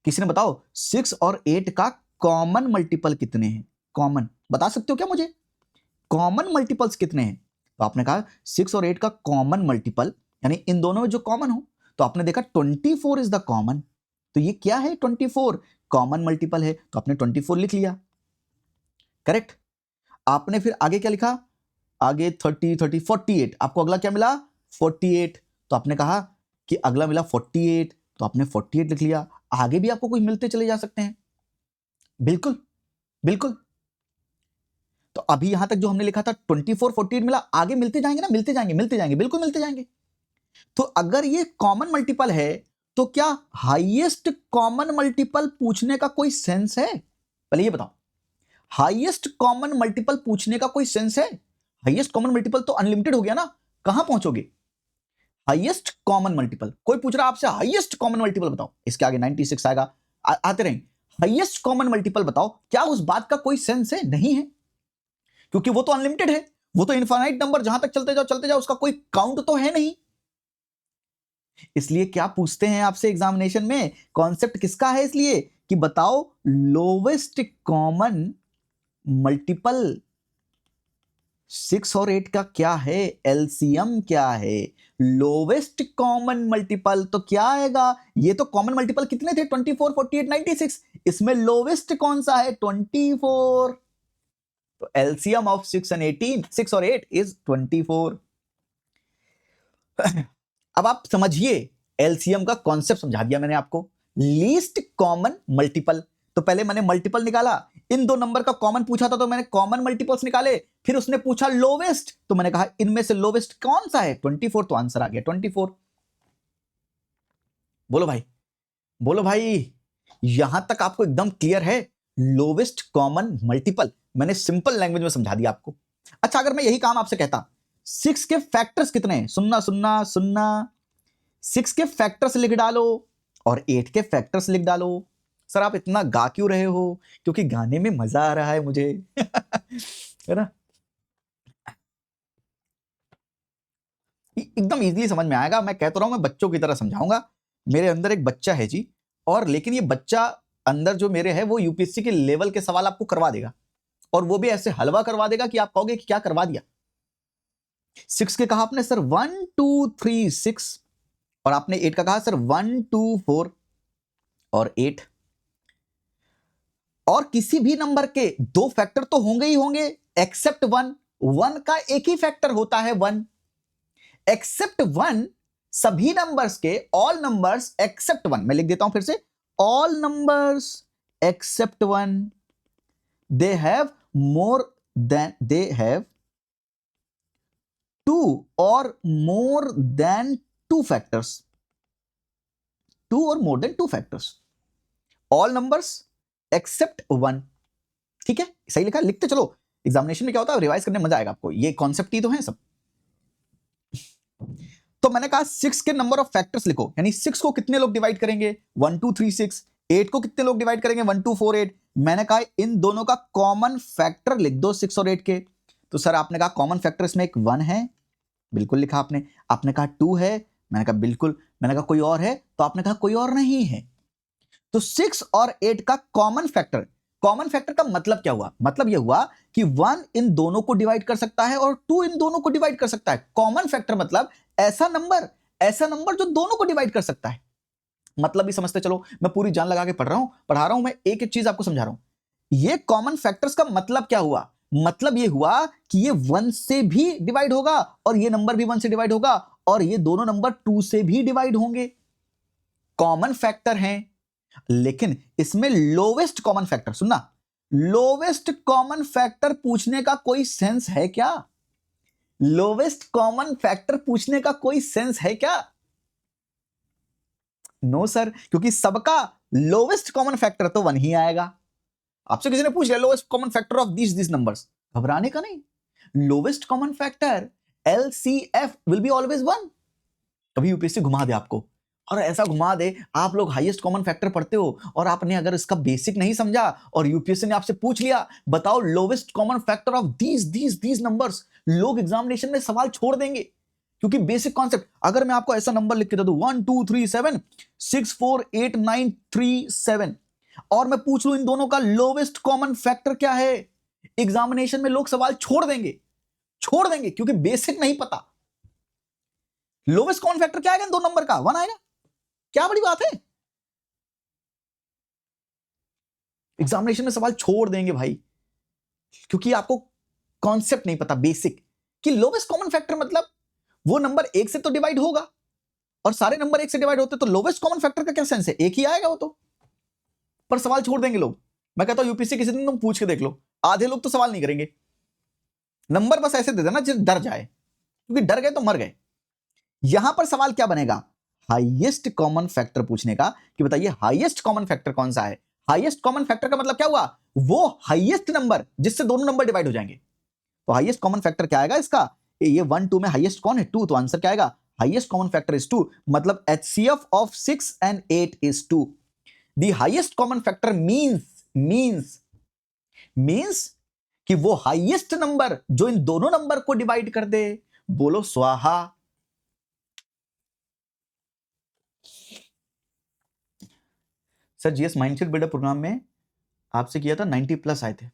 किसी ने बताओ 6 और 8 का कॉमन मल्टीपल कितने हैं, कॉमन बता सकते हो क्या मुझे, कॉमन मल्टीपल्स कितने हैं। तो आपने कहा 6 और 8 का कॉमन मल्टीपल, यानी इन दोनों में जो कॉमन हो, तो आपने देखा 24 इज द कॉमन। तो ये क्या है, 24 कॉमन मल्टीपल है, तो आपने 24 लिख लिया, करेक्ट। आपने फिर आगे क्या लिखा, आगे 30 30 48, आपको अगला क्या मिला 48, तो आपने कहा कि अगला मिला 48, तो आपने 48 लिख लिया। आगे भी आपको कुछ मिलते चले जा सकते हैं, बिल्कुल बिल्कुल। तो अभी यहां तक जो हमने लिखा था 24 48 मिला, आगे मिलते जाएंगे ना, मिलते जाएंगे मिलते जाएंगे, बिल्कुल मिलते जाएंगे। तो अगर ये कॉमन मल्टीपल है, तो क्या हाईएस्ट कॉमन मल्टीपल पूछने का कोई सेंस है, पहले ये बताओ, हाईएस्ट कॉमन मल्टीपल पूछने का कोई सेंस है? हाईएस्ट कॉमन मल्टीपल तो अनलिमिटेड हो गया ना, कहां पहुंचोगे, हाईएस्ट कॉमन मल्टीपल, कोई पूछ रहा आपसे हाईएस्ट कॉमन मल्टीपल बताओ, इसके आगे 96 आएगा, आते रहेंगे। हाईएस्ट कॉमन मल्टीपल बताओ, क्या उस बात का कोई सेंस है? नहीं है, क्योंकि वो तो अनलिमिटेड है, वो तो इनफाइनाइट नंबर, जहां तक चलते जाओ उसका कोई काउंट तो है नहीं। इसलिए क्या पूछते हैं आपसे एग्जामिनेशन में, कॉन्सेप्ट किसका है, इसलिए कि बताओ लोवेस्ट कॉमन मल्टीपल 6 और 8 का क्या है, एलसीएम क्या है। लोवेस्ट कॉमन मल्टीपल तो क्या आएगा, ये तो कॉमन मल्टीपल कितने थे, 24, 48, 96, इसमें लोवेस्ट कौन सा है, 24। तो एलसीएम ऑफ 6 and 18, 6 और 8 इज 24। अब आप समझिए, एलसीएम का कॉन्सेप्ट समझा दिया मैंने आपको। लीस्ट कॉमन मल्टीपल, तो पहले मैंने मल्टीपल निकाला, इन दो नंबर का कॉमन पूछा था तो मैंने कॉमन मल्टीपल्स निकाले, फिर उसने पूछा लोवेस्ट, तो मैंने कहा इनमें से लोवेस्ट कौन सा है, 24, तो आंसर आ गया 24। बोलो भाई, बोलो भाई, यहां तक आपको एकदम क्लियर है। लोवेस्ट कॉमन मल्टीपल मैंने सिंपल लैंग्वेज में समझा दिया आपको। अच्छा, अगर मैं यही काम आपसे कहता 6 के फैक्टर्स कितने हैं, सुनना सुनना सुनना, 6 के फैक्टर्स लिख डालो और 8 के फैक्टर्स लिख डालो। सर आप इतना गा क्यों रहे हो, क्योंकि गाने में मजा आ रहा है मुझे है ना, एकदम इजीली समझ में आएगा। मैं कहता रहा हूं मैं बच्चों की तरह समझाऊंगा। मेरे अंदर एक बच्चा है जी, और लेकिन ये बच्चा अंदर जो मेरे है वो यूपीएससी के लेवल के सवाल आपको करवा देगा, और वो भी ऐसे हलवा करवा देगा कि आप कहोगे कि क्या करवा दिया। 6 के कहा आपने सर 1 2 3 6, और आपने 8 का कहा सर 1 2 4 और 8। और किसी भी नंबर के दो फैक्टर तो होंगे ही होंगे, एक्सेप्ट 1, 1 का एक ही फैक्टर होता है 1, एक्सेप्ट 1, सभी नंबर्स के, ऑल नंबर्स एक्सेप्ट 1, मैं लिख देता हूं फिर से, all numbers accept 1 they have more than, they have 2 और मोर देन 2 फैक्टर्स, 2 और more than 2 factors, all numbers accept 1। ठीक है, सही लिखा, लिखते चलो, एग्जामिनेशन में क्या होता है रिवाइज करने में मजा आएगा आपको, ये कॉन्सेप्ट ही तो है सब। तो मैंने कहा 6 के नंबर ऑफ फैक्टर्स लिखो, यानी 6 को कितने लोग डिवाइड करेंगे, 1 2 3 6, 8 को कितने लोग डिवाइड करेंगे, 1 2 4 8। मैंने कहा इन दोनों का कॉमन फैक्टर लिख दो 6 और 8 के। तो सर आपने कहा कॉमन फैक्टर इसमें एक 1 है, बिल्कुल लिखा आपने। आपने कहा 2 है, मैंने कहा बिल्कुल। मैंने कहा कोई और है, तो आपने कहा कोई और नहीं है। तो 6 और 8 का कॉमन फैक्टर, कॉमन फैक्टर का मतलब क्या हुआ, मतलब यह हुआ कि 1 इन दोनों को डिवाइड कर सकता है और 2 इन दोनों को डिवाइड कर सकता है। कॉमन फैक्टर मतलब ऐसा नंबर जो दोनों को डिवाइड कर सकता है। मतलब भी समझते चलो, मैं पूरी जान लगा के पढ़ा रहा हूं, मैं एक एक चीज आपको समझा रहा हूं। ये कॉमन फैक्टर्स का मतलब क्या हुआ, मतलब ये हुआ कि ये 1 से भी डिवाइड होगा और ये नंबर भी 1 से डिवाइड होगा और ये दोनों नंबर 2 से भी डिवाइड होंगे। कॉमन फैक्टर हैं, लेकिन इसमें लोवेस्ट कॉमन फैक्टर, सुनना, लोवेस्ट कॉमन फैक्टर पूछने का कोई सेंस है क्या, लोवेस्ट कॉमन फैक्टर पूछने का कोई सेंस है क्या? नो सर, क्योंकि सबका लोवेस्ट कॉमन फैक्टर तो 1 ही आएगा। आपसे किसी ने पूछ लिया lowest common factor of this numbers, घबराने का नहीं, lowest common factor LCF will be always 1। कभी यूपीएससी घुमा दे आपको, और ऐसा घुमा दे, आप लोग हाईएस्ट कॉमन फैक्टर पढ़ते हो और आपने अगर इसका बेसिक नहीं समझा और यूपीएससी ने आपसे पूछ लिया बताओ lowest common factor of these numbers, लोग एग्जामिनेशन में सवाल छोड़ देंगे, क्योंकि बेसिक कॉन्सेप्ट। अगर मैं आपको ऐसा नंबर लिख के दे दूं 1 2 3 7 6 4 8 9 3 7 और मैं पूछ लूं इन दोनों का लोवेस्ट कॉमन फैक्टर क्या है, एग्जामिनेशन में लोग सवाल छोड़ देंगे क्योंकि बेसिक नहीं पता। लोवेस्ट कॉमन फैक्टर क्या आएगा इन दो नंबर का, 1 आएगा, क्या बड़ी बात है। एग्जामिनेशन में सवाल छोड़ देंगे भाई, क्योंकि आपको कॉन्सेप्ट नहीं पता बेसिक, कि लोवेस्ट कॉमन फैक्टर मतलब वो नंबर 1 से तो डिवाइड होगा और सारे नंबर 1 से डिवाइड होते, तो लोवेस्ट कॉमन फैक्टर का क्या सेंस है, एक ही आएगा वो तो, पर सवाल छोड़ देंगे लोग। मैं कहता हूं यूपीएससी किसी दिन तुम पूछ के देख लो, आधे लोग तो सवाल नहीं करेंगे, नंबर बस ऐसे दे देना जिस डर जाए, क्योंकि डर गए तो मर गए। यहां पर सवाल क्या बनेगा, हाईएस्ट कॉमन फैक्टर पूछने का, कि बताइए हाईएस्ट कॉमन फैक्टर कौन सा है। हाईएस्ट कॉमन फैक्टर का मतलब क्या हुआ, वो हाईएस्ट नंबर जिससे दोनों नंबर डिवाइड हो जाएंगे। तो हाईएस्ट कॉमन फैक्टर क्या आएगा इसका, ये 1 2 में हाईएस्ट कौन है, 2, तो आंसर क्या आएगा, highest common factor is 2, मतलब HCF of 6 and 8 is 2. The highest common factor means कि वो हाईएस्ट नंबर जो इन दोनों नंबर को डिवाइड कर दे। बोलो स्वाहा। Sir GS mindset builder program में आपसे किया था, 90 प्लस आए थे,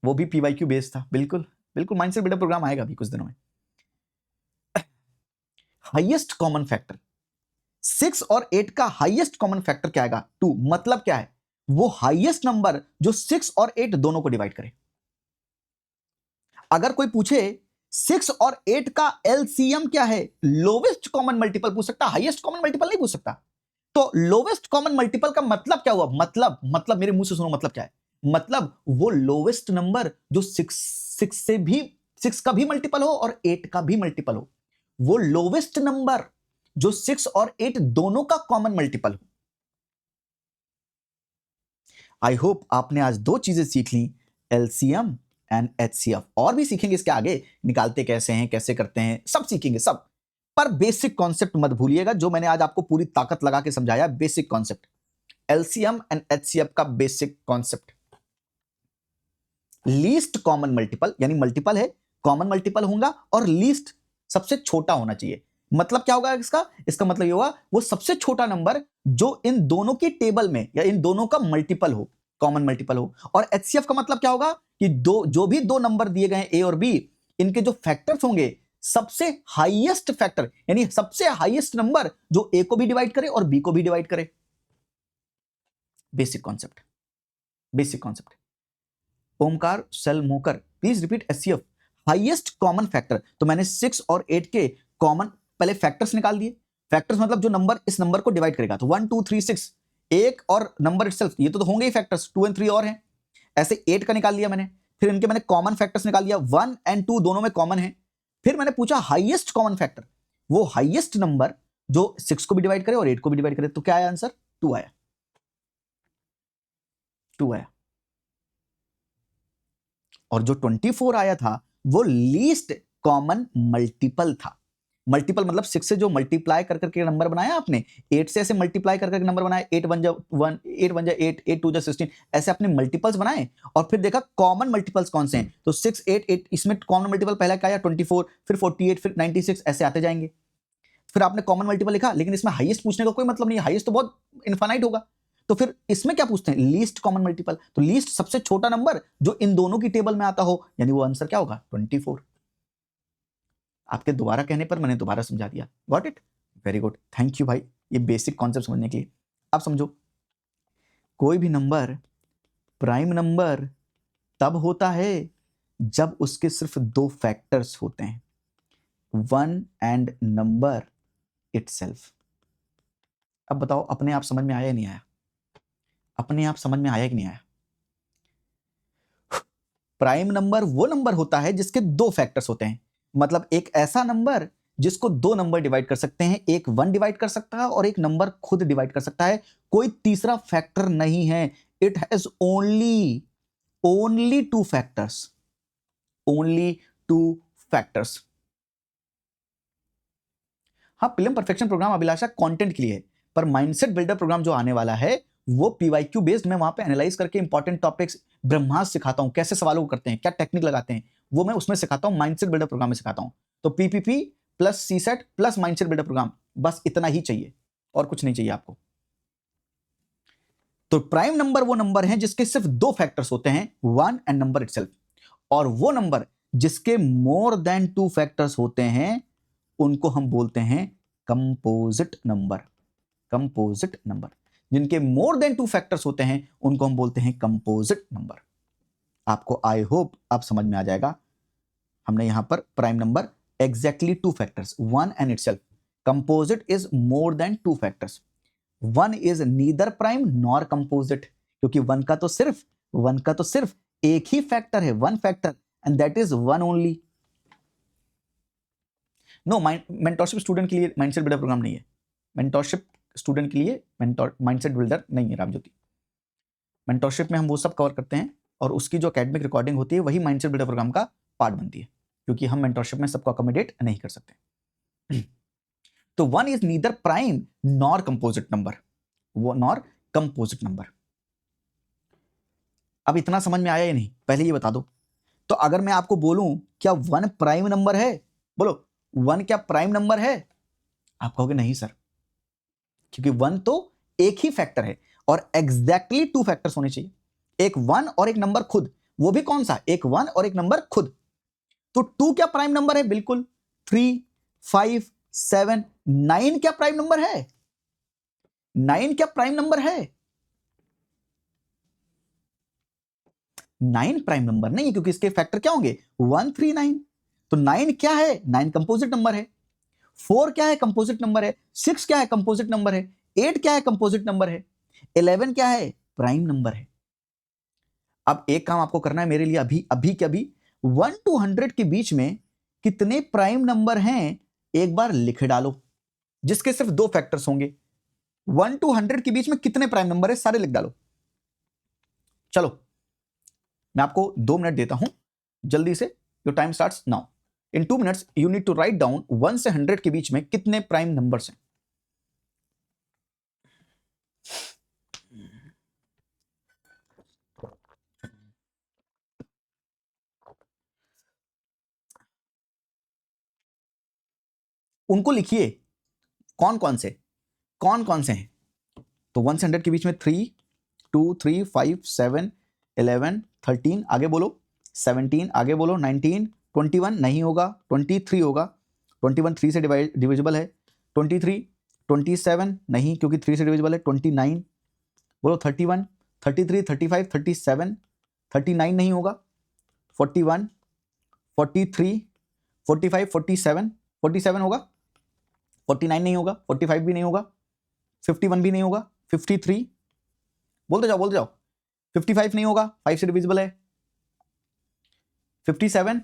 वो भी पीवाईक्यू बेस्ड था। बिल्कुल बिल्कुल, माइंडसेट बिल्डर प्रोग्राम आएगा अभी कुछ दिनों में। हाईएस्ट कॉमन फैक्टर 6 और 8 का हाईएस्ट कॉमन फैक्टर क्या आएगा? 2। मतलब क्या है? वो हाईएस्ट नंबर जो 6 और 8 दोनों को डिवाइड करे। अगर कोई पूछे 6 और 8 का एलसीएम क्या है, लोवेस्ट कॉमन मल्टीपल पूछ सकता, हाईएस्ट कॉमन मल्टीपल नहीं पूछ सकता। तो लोवेस्ट कॉमन मल्टीपल का मतलब क्या हुआ? मतलब मेरे मुंह से सुनो, मतलब क्या है? मतलब वो लोवेस्ट नंबर जो 6 का भी मल्टीपल हो और 8 का भी मल्टीपल हो, वो लोवेस्ट नंबर जो 6 और 8 दोनों का कॉमन मल्टीपल हो। आई होप आपने आज 2 चीजें सीख ली, एलसीएम एंड एचसीएफ। और भी सीखेंगे इसके आगे, निकालते कैसे हैं, कैसे करते हैं, सब सीखेंगे सब। पर बेसिक कॉन्सेप्ट मत भूलिएगा, जो मैंने आज आपको पूरी ताकत लगा के समझाया, basic concept, LCM and HCF का basic concept. Least common multiple, यानी मल्टीपल है, कॉमन मल्टीपल होगा और लीस्ट सबसे छोटा होना चाहिए। मतलब क्या होगा इसका मतलब ये होगा वो सबसे छोटा नंबर जो इन दोनों की टेबल में या इन दोनों का मल्टीपल हो, कॉमन मल्टीपल हो। और एचसीएफ का मतलब क्या होगा कि जो भी 2 नंबर दिए गए ए और बी, इनके जो फैक्टर्स होंगे, सबसे हाईएस्ट फैक्टर यानी सबसे हाईएस्ट नंबर जो ए को भी डिवाइड करे और बी को भी डिवाइड करे। Basic concept. Omkar Selmokar, please repeat HCF. Highest common factor, तो मैंने 6 और 8 के कॉमन पहले फैक्टर्स निकाल दिए। फैक्टर्स मतलब जो नंबर इस नंबर को डिवाइड करेगा, तो 1 2 3 6, एक और नंबर इटसेल्फ, ये तो होंगे ही फैक्टर्स, 2 और 3 और हैं। ऐसे 8 का निकाल लिया मैंने, फिर इनके मैंने कॉमन फैक्टर्स निकाल लिया, 1 और 2 दोनों में कॉमन है। फिर मैंने पूछा हाईएस्ट कॉमन फैक्टर, वो हाईएस्ट नंबर जो 6 को भी डिवाइड करे और 8 को भी डिवाइड करे। तो क्या आया आंसर? 2 आया। और जो 24 आया था वो लीस्ट कॉमन मल्टीपल था। मल्टीपल मतलब 6 से जो मल्टीप्लाई कर करके नंबर बनाया आपने, 8 से ऐसे मल्टीप्लाई कर करके नंबर बनाया, 8 1 जा 1, 8 1 जा 8, 8 2 जा 16, ऐसे आपने मल्टीपल्स बनाए और फिर देखा कॉमन मल्टीपल्स कौन से हैं। तो 6 8 8, इसमें कॉमन मल्टीपल पहला क्या आया? 24, फिर 48, फिर 96, ऐसे आते जाएंगे। फिर आपने कॉमन मल्टीपल लिखा, लेकिन इसमें हाईएस्ट पूछने का कोई मतलब नहीं है, हाईएस्ट तो बहुत इनफाइनाइट होगा। तो फिर इसमें क्या पूछते हैं? Least common multiple. तो लीस्ट सबसे छोटा नंबर जो इन दोनों की टेबल में आता हो, यानी वो आंसर क्या होगा? 24। आपके दोबारा कहने पर मैंने दोबारा समझा दिया। Got it? Very good, thank you भाई, ये बेसिक कॉन्सेप्ट समझने के लिए। अब समझो, कोई भी नंबर प्राइम नंबर तब होता है जब उसके सिर्फ 2 फैक्टर्स होते हैं, 1 एंड नंबर इटसेल्फ। अब बताओ, अपने आप समझ में आया या नहीं आया? अपने आप समझ में आया कि नहीं आया? प्राइम नंबर वो नंबर होता है जिसके 2 फैक्टर्स होते हैं, मतलब एक ऐसा नंबर जिसको 2 नंबर डिवाइड कर सकते हैं, एक 1 डिवाइड कर सकता है और एक नंबर खुद डिवाइड कर सकता है, कोई तीसरा फैक्टर नहीं है। It has only 2 factors, only 2 factors. हाँ, प्रीलिम परफेक्शन प्रोग्राम अभिलाषा कंटेंट के लिए है, पर माइंडसेट बिल्डर प्रोग्राम जो आने वाला है वो पीवाईक्यू बेस्ड, मैं वहां पे एनालाइज करके इंपॉर्टेंट टॉपिक्स ब्रह्मास्त्र सिखाता हूं, कैसे सवालों को करते हैं, क्या टेक्निक लगाते हैं, वो मैं उसमें सिखाता हूं, माइंडसेट बिल्डर प्रोग्राम में सिखाता हूं। तो PPP plus CSAT plus mindset builder program, बस इतना ही चाहिए और कुछ नहीं चाहिए आपको। तो प्राइम नंबर वो नंबर है जिसके सिर्फ 2 फैक्टर्स होते हैं, 1 एंड नंबर इटसेल्फ। और वो नंबर जिसके मोर देन 2 फैक्टर्स होते हैं उनको हम बोलते हैं कंपोजिट नंबर। कंपोजिट नंबर, जिनके मोर देन 2 फैक्टर्स होते हैं उनको हम बोलते हैं कंपोजिट नंबर। आपको आई होप अब समझ में आ जाएगा। हमने यहां पर prime number exactly 2 factors, 1 and itself. Composite is more than 2 factors. 1 is neither prime nor composite, क्योंकि 1 का तो सिर्फ एक ही फैक्टर है, 1 factor, and that is 1 only. No, mentorship student के लिए माइंडसेट बिल्डर प्रोग्राम नहीं है। मेंटरशिप स्टूडेंट के लिए माइंडसेट बिल्डर नहीं है रामज्योति। मेंटरशिप में हम वो सब कवर करते हैं और उसकी जो एकेडमिक रिकॉर्डिंग होती है वही माइंडसेट बिल्डर प्रोग्राम का पार्ट बनती है, क्योंकि हम मेंटरशिप में सबको अकोमोडेट नहीं कर सकते। तो 1 is neither prime nor composite number, वो नॉर कंपोजिट नंबर। अब इतना समझ में आया या नहीं, पहले ये बता दो। तो अगर मैं आपको बोलूं क्या 1 प्राइम नंबर है, बोलो 1 क्या प्राइम नंबर है, आप कहोगे नहीं सर, क्योंकि 1 तो एक ही फैक्टर है और एग्जैक्टली 2 फैक्टर्स होने चाहिए, एक 1 और एक नंबर खुद, वो भी कौन सा, एक 1 और एक नंबर खुद। तो 2 क्या प्राइम नंबर है, बिल्कुल। 3, 5, 7, 9 क्या प्राइम नंबर है, 9 क्या प्राइम नंबर है, 9 प्राइम नंबर नहीं है, क्योंकि इसके फैक्टर क्या होंगे 1, 3, 9। तो 9 क्या है, 9 कंपोजिट नंबर है। 4 क्या है, कंपोजिट नंबर है। 6 क्या है, कंपोजिट नंबर है। 8 क्या है, कंपोजिट नंबर है। 11 क्या है, प्राइम नंबर है। अब एक काम आपको करना है मेरे लिए, अभी अभी के अभी 1 to 100 के बीच में कितने प्राइम नंबर हैं एक बार लिख डालो, जिसके सिर्फ 2 फैक्टर्स होंगे। 1 to 100 के बीच में कितने प्राइम नंबर है सारे लिख डालो। चलो मैं आपको 2 मिनट देता हूं, जल्दी से, your time starts now. In 2 minutes you need to write down 1 से 100 के बीच में कितने प्राइम नंबर्स हैं। उनको लिखिए, कौन कौन से हैं। तो 1 से 100 के बीच में 3, 2, 3, 5, 7, 11, 13, आगे बोलो 17, आगे बोलो 19, 21 नहीं होगा, 23 होगा, 21 3 से डिविजिबल है, 23, 27 नहीं क्योंकि 3 से डिविजिबल है, 29 बोलो, 31, 33, 35, 37, 39 नहीं होगा, 41, 43, 45, 47, 47 होगा, 49 नहीं होगा, 45 भी नहीं होगा, 51 भी नहीं होगा, 53, बोलते जाओ, 55 नहीं होगा, 5 से डिविजिबल है, 57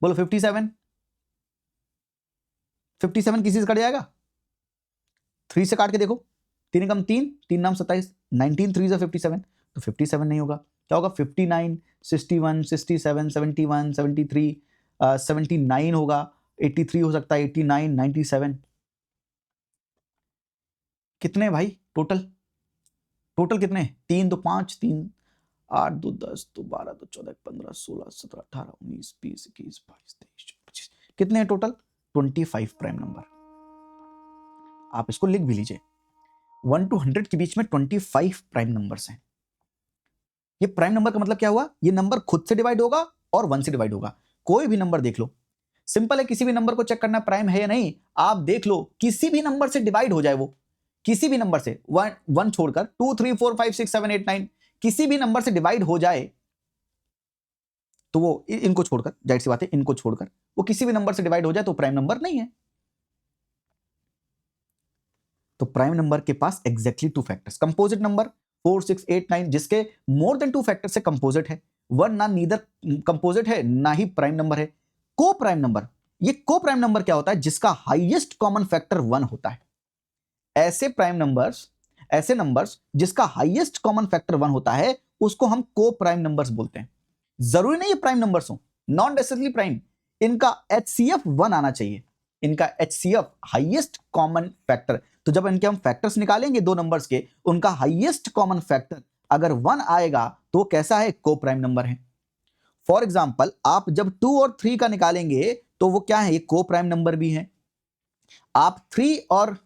बोलो, 57 किसी से कट जाएगा, 3 से काट के देखो, 3 कम 3, 3 नाम 27, 19 3 से 57, तो 57 नहीं होगा, क्या होगा 59, 61, 67, 71, 73, 79 होगा, 83 हो सकता है, 89, 97। कितने भाई टोटल कितने, 3 तो 5, 3 8 2 10 2 12 2 14 15 16 17 18 19 20 21 22 23 25, कितने हैं टोटल, 25 प्राइम नंबर। आप इसको लिख भी लीजिए, 1 to 100 के बीच में 25 प्राइम नंबर्स हैं। ये प्राइम नंबर का मतलब क्या हुआ, ये नंबर खुद से डिवाइड होगा और 1 से डिवाइड होगा। कोई भी नंबर देख लो, सिंपल है, किसी भी नंबर को चेक करना प्राइम है या नहीं, आप देख लो किसी भी नंबर से डिवाइड हो जाए, वो किसी भी नंबर से 1 छोड़कर 2 3 4 5 6 7 8 9 किसी भी नंबर से डिवाइड हो जाए, तो वो इनको छोड़कर, जाहिर सी बात है इनको छोड़कर वो किसी भी नंबर से डिवाइड हो जाए तो प्राइम नंबर नहीं है। तो प्राइम नंबर के पास एग्जैक्टली 2 फैक्टर्स, कंपोजिट नंबर 4 6 8 9 जिसके मोर देन 2 फैक्टर से कंपोजिट है, 1 ना नीदर कंपोजिट है ना ही प्राइम नंबर है। को प्राइम नंबर, ये को प्राइम नंबर क्या होता है, जिसका हाईएस्ट कॉमन फैक्टर 1 होता है। ऐसे प्राइम नंबर्स, ऐसे नंबर्स जिसका हाईएस्ट कॉमन फैक्टर 1 होता है, उसको हम को प्राइम नंबर्स बोलते हैं। जरूरी नहीं ये प्राइम नंबर्स हो, नॉन नेसेसरली प्राइम, इनका HCF 1 आना चाहिए, इनका HCF हाईएस्ट कॉमन फैक्टर। तो जब इनके हम फैक्टर्स निकालेंगे दो नंबर्स के, उनका हाईएस्ट कॉमन फैक्टर अगर 1 आएगा तो कैसा है, को प्राइम नंबर है। फॉर एग्जाम्पल आप जब 2 और 3 का निकालेंगे तो वो क्या है, ये को प्राइम नंबर भी है। आप 3 और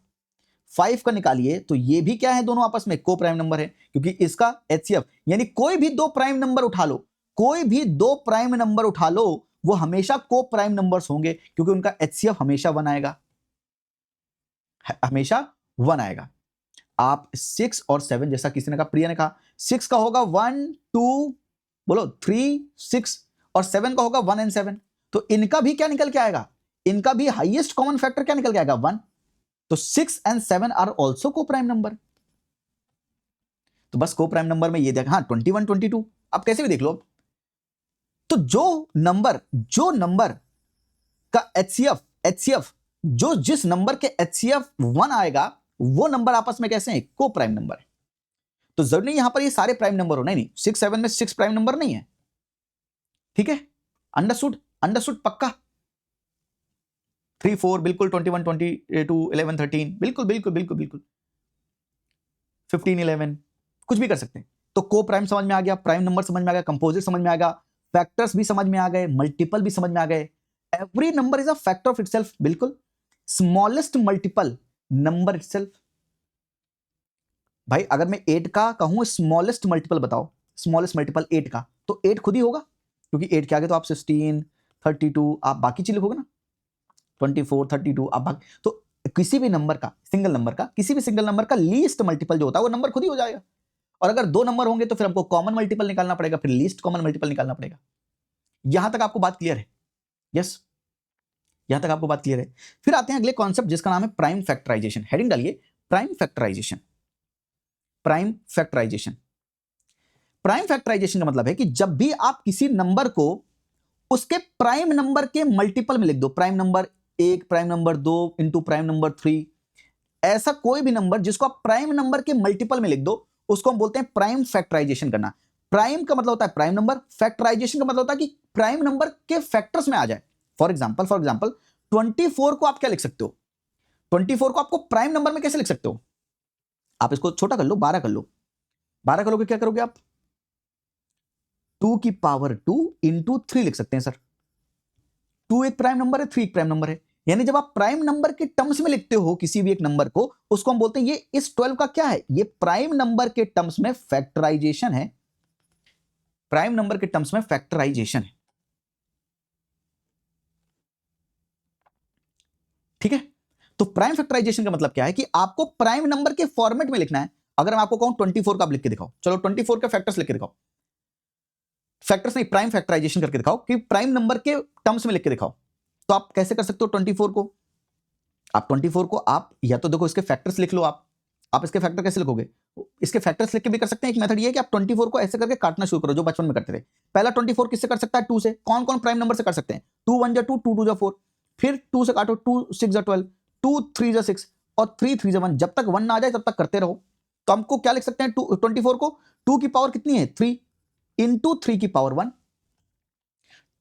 5 का निकालिए तो ये भी क्या है, दोनों आपस में को प्राइम नंबर है, क्योंकि इसका HCF, यानी कोई भी 2 प्राइम नंबर उठा लो, कोई भी 2 प्राइम नंबर उठा लो, वो हमेशा को प्राइम नंबर्स होंगे, क्योंकि उनका HCF हमेशा 1 आएगा, हमेशा 1 आएगा। आप 6 और 7, जैसा किसी ने कहा, प्रिया ने कहा 6 का होगा 1 2 बोलो 3 6 और 7 का होगा 1 and 7, तो इनका भी क्या निकल के आएगा, इनका भी हाईएस्ट कॉमन फैक्टर क्या निकल के आएगा, 1। तो 6 and 7 आर ऑल्सो को प्राइम नंबर। तो बस को प्राइम नंबर में ये देख, हाँ 21 22 आप कैसे भी देख लो। तो जो नंबर का HCF जो जिस नंबर के HCF 1 आएगा, वो नंबर आपस में कैसे हैं, को प्राइम नंबर है। तो जरूरी नहीं यहां पर ये सारे प्राइम नंबर हो, नहीं 6 7 में 6 प्राइम नंबर नहीं है, ठीक है, अंडरस्टूड पक्का। 3 4 बिल्कुल, 21 22 11 13 बिल्कुल बिल्कुल बिल्कुल बिल्कुल, 15 11 कुछ भी कर सकते हैं। तो को प्राइम समझ में आ गया, प्राइम नंबर समझ में आ गया, कंपोजिट समझ में आ गया, फैक्टर्स भी समझ में आ गए, मल्टीपल भी समझ में आ गए। Every number is a factor of itself, बिल्कुल। Smallest multiple number itself. भाई अगर मैं 8 का कहूं स्मॉलेस्ट मल्टीपल बताओ, स्मॉलेस्ट मल्टीपल 8 का, तो 8 खुद ही होगा, क्योंकि 8 के आगे तो आप 16 32 आप बाकी चीज लिखोगे ना, 24 32 आप बाकी, तो किसी भी नंबर का, सिंगल नंबर का, किसी भी सिंगल नंबर का लीस्ट मल्टीपल जो होता है वो नंबर खुद ही हो जाएगा। और अगर 2 नंबर होंगे तो फिर हमको कॉमन मल्टीपल निकालना पड़ेगा, फिर लीस्ट कॉमन मल्टीपल निकालना पड़ेगा। यहां तक आपको बात क्लियर है? यस, यहां तक आपको बात क्लियर है। फिर आते हैं अगले कॉन्सेप्ट जिसका नाम है प्राइम फैक्टराइजेशन। हेडिंग डालिए prime factorisation. Prime factorisation, prime factorisation का मतलब है कि जब भी आप किसी नंबर को उसके प्राइम नंबर के मल्टीपल में लिख दो, prime number 1, prime number 2 into prime number 3, ऐसा कोई भी नंबर जिसको आप प्राइम नंबर के मल्टीपल में लिख दो, उसको हम बोलते हैं प्राइम फैक्टराइजेशन करना। प्राइम का मतलब होता है प्राइम नंबर, फैक्टराइजेशन का मतलब होता है कि प्राइम नंबर के फैक्टर्स में आ जाए। फॉर एग्जाम्पल 24 को आप क्या लिख सकते हो, 24 को आपको प्राइम नंबर में कैसे लिख सकते हो? आप इसको छोटा कर लो, 12 कर लो। 12 करोगे क्या करोगे आप? 2 की पावर 2 इंटू 3 लिख सकते हैं सर। 2 एक प्राइम नंबर है, 3 एक प्राइम नंबर है। यानी जब आप प्राइम नंबर के टर्म्स में लिखते हो किसी भी एक नंबर को, उसको हम बोलते हैं ये इस 12 का क्या है, ये प्राइम नंबर के टर्म्स में फैक्टराइजेशन है। प्राइम नंबर के टर्म्स में फैक्टराइजेशन है, ठीक है। तो प्राइम फैक्टराइजेशन का मतलब क्या है कि आपको प्राइम नंबर के फॉर्मेट में लिखना है। अगर मैं आपको कहूं 24 का आप लिख के दिखाओ, चलो 24 के फैक्टर्स लिख के दिखाओ, फैक्टर्स नहीं, प्राइम फैक्टराइजेशन करके दिखाओ कि प्राइम नंबर के टर्म्स में लिख के दिखाओ। तो आप कैसे कर सकते हो 24 को? आप 24 को आप या तो देखो इसके फैक्टर्स लिख लो। आप इसके फैक्टर कैसे लिखोगे? इसके फैक्टर्स लिख के भी कर सकते हैं। एक मेथड ये है कि आप 24 को ऐसे करके काटना शुरू करो जो बचपन में करते थे। पहला 24 किससे कर सकता है? 2 से। कौन कौन प्राइम नंबर से कर सकते हैं? 2 1 जा 2, 2 2 जा 4, फिर 2 से काटो, 2 6 जा 12, 2 3 जा 6 और 3 3 जा 1। जब तक 1 ना आ जाए तब तक करते रहो। तो हमको क्या लिख सकते हैं 24 को? 2 की पावर कितनी है? 3 इंटू 3 की पावर 1,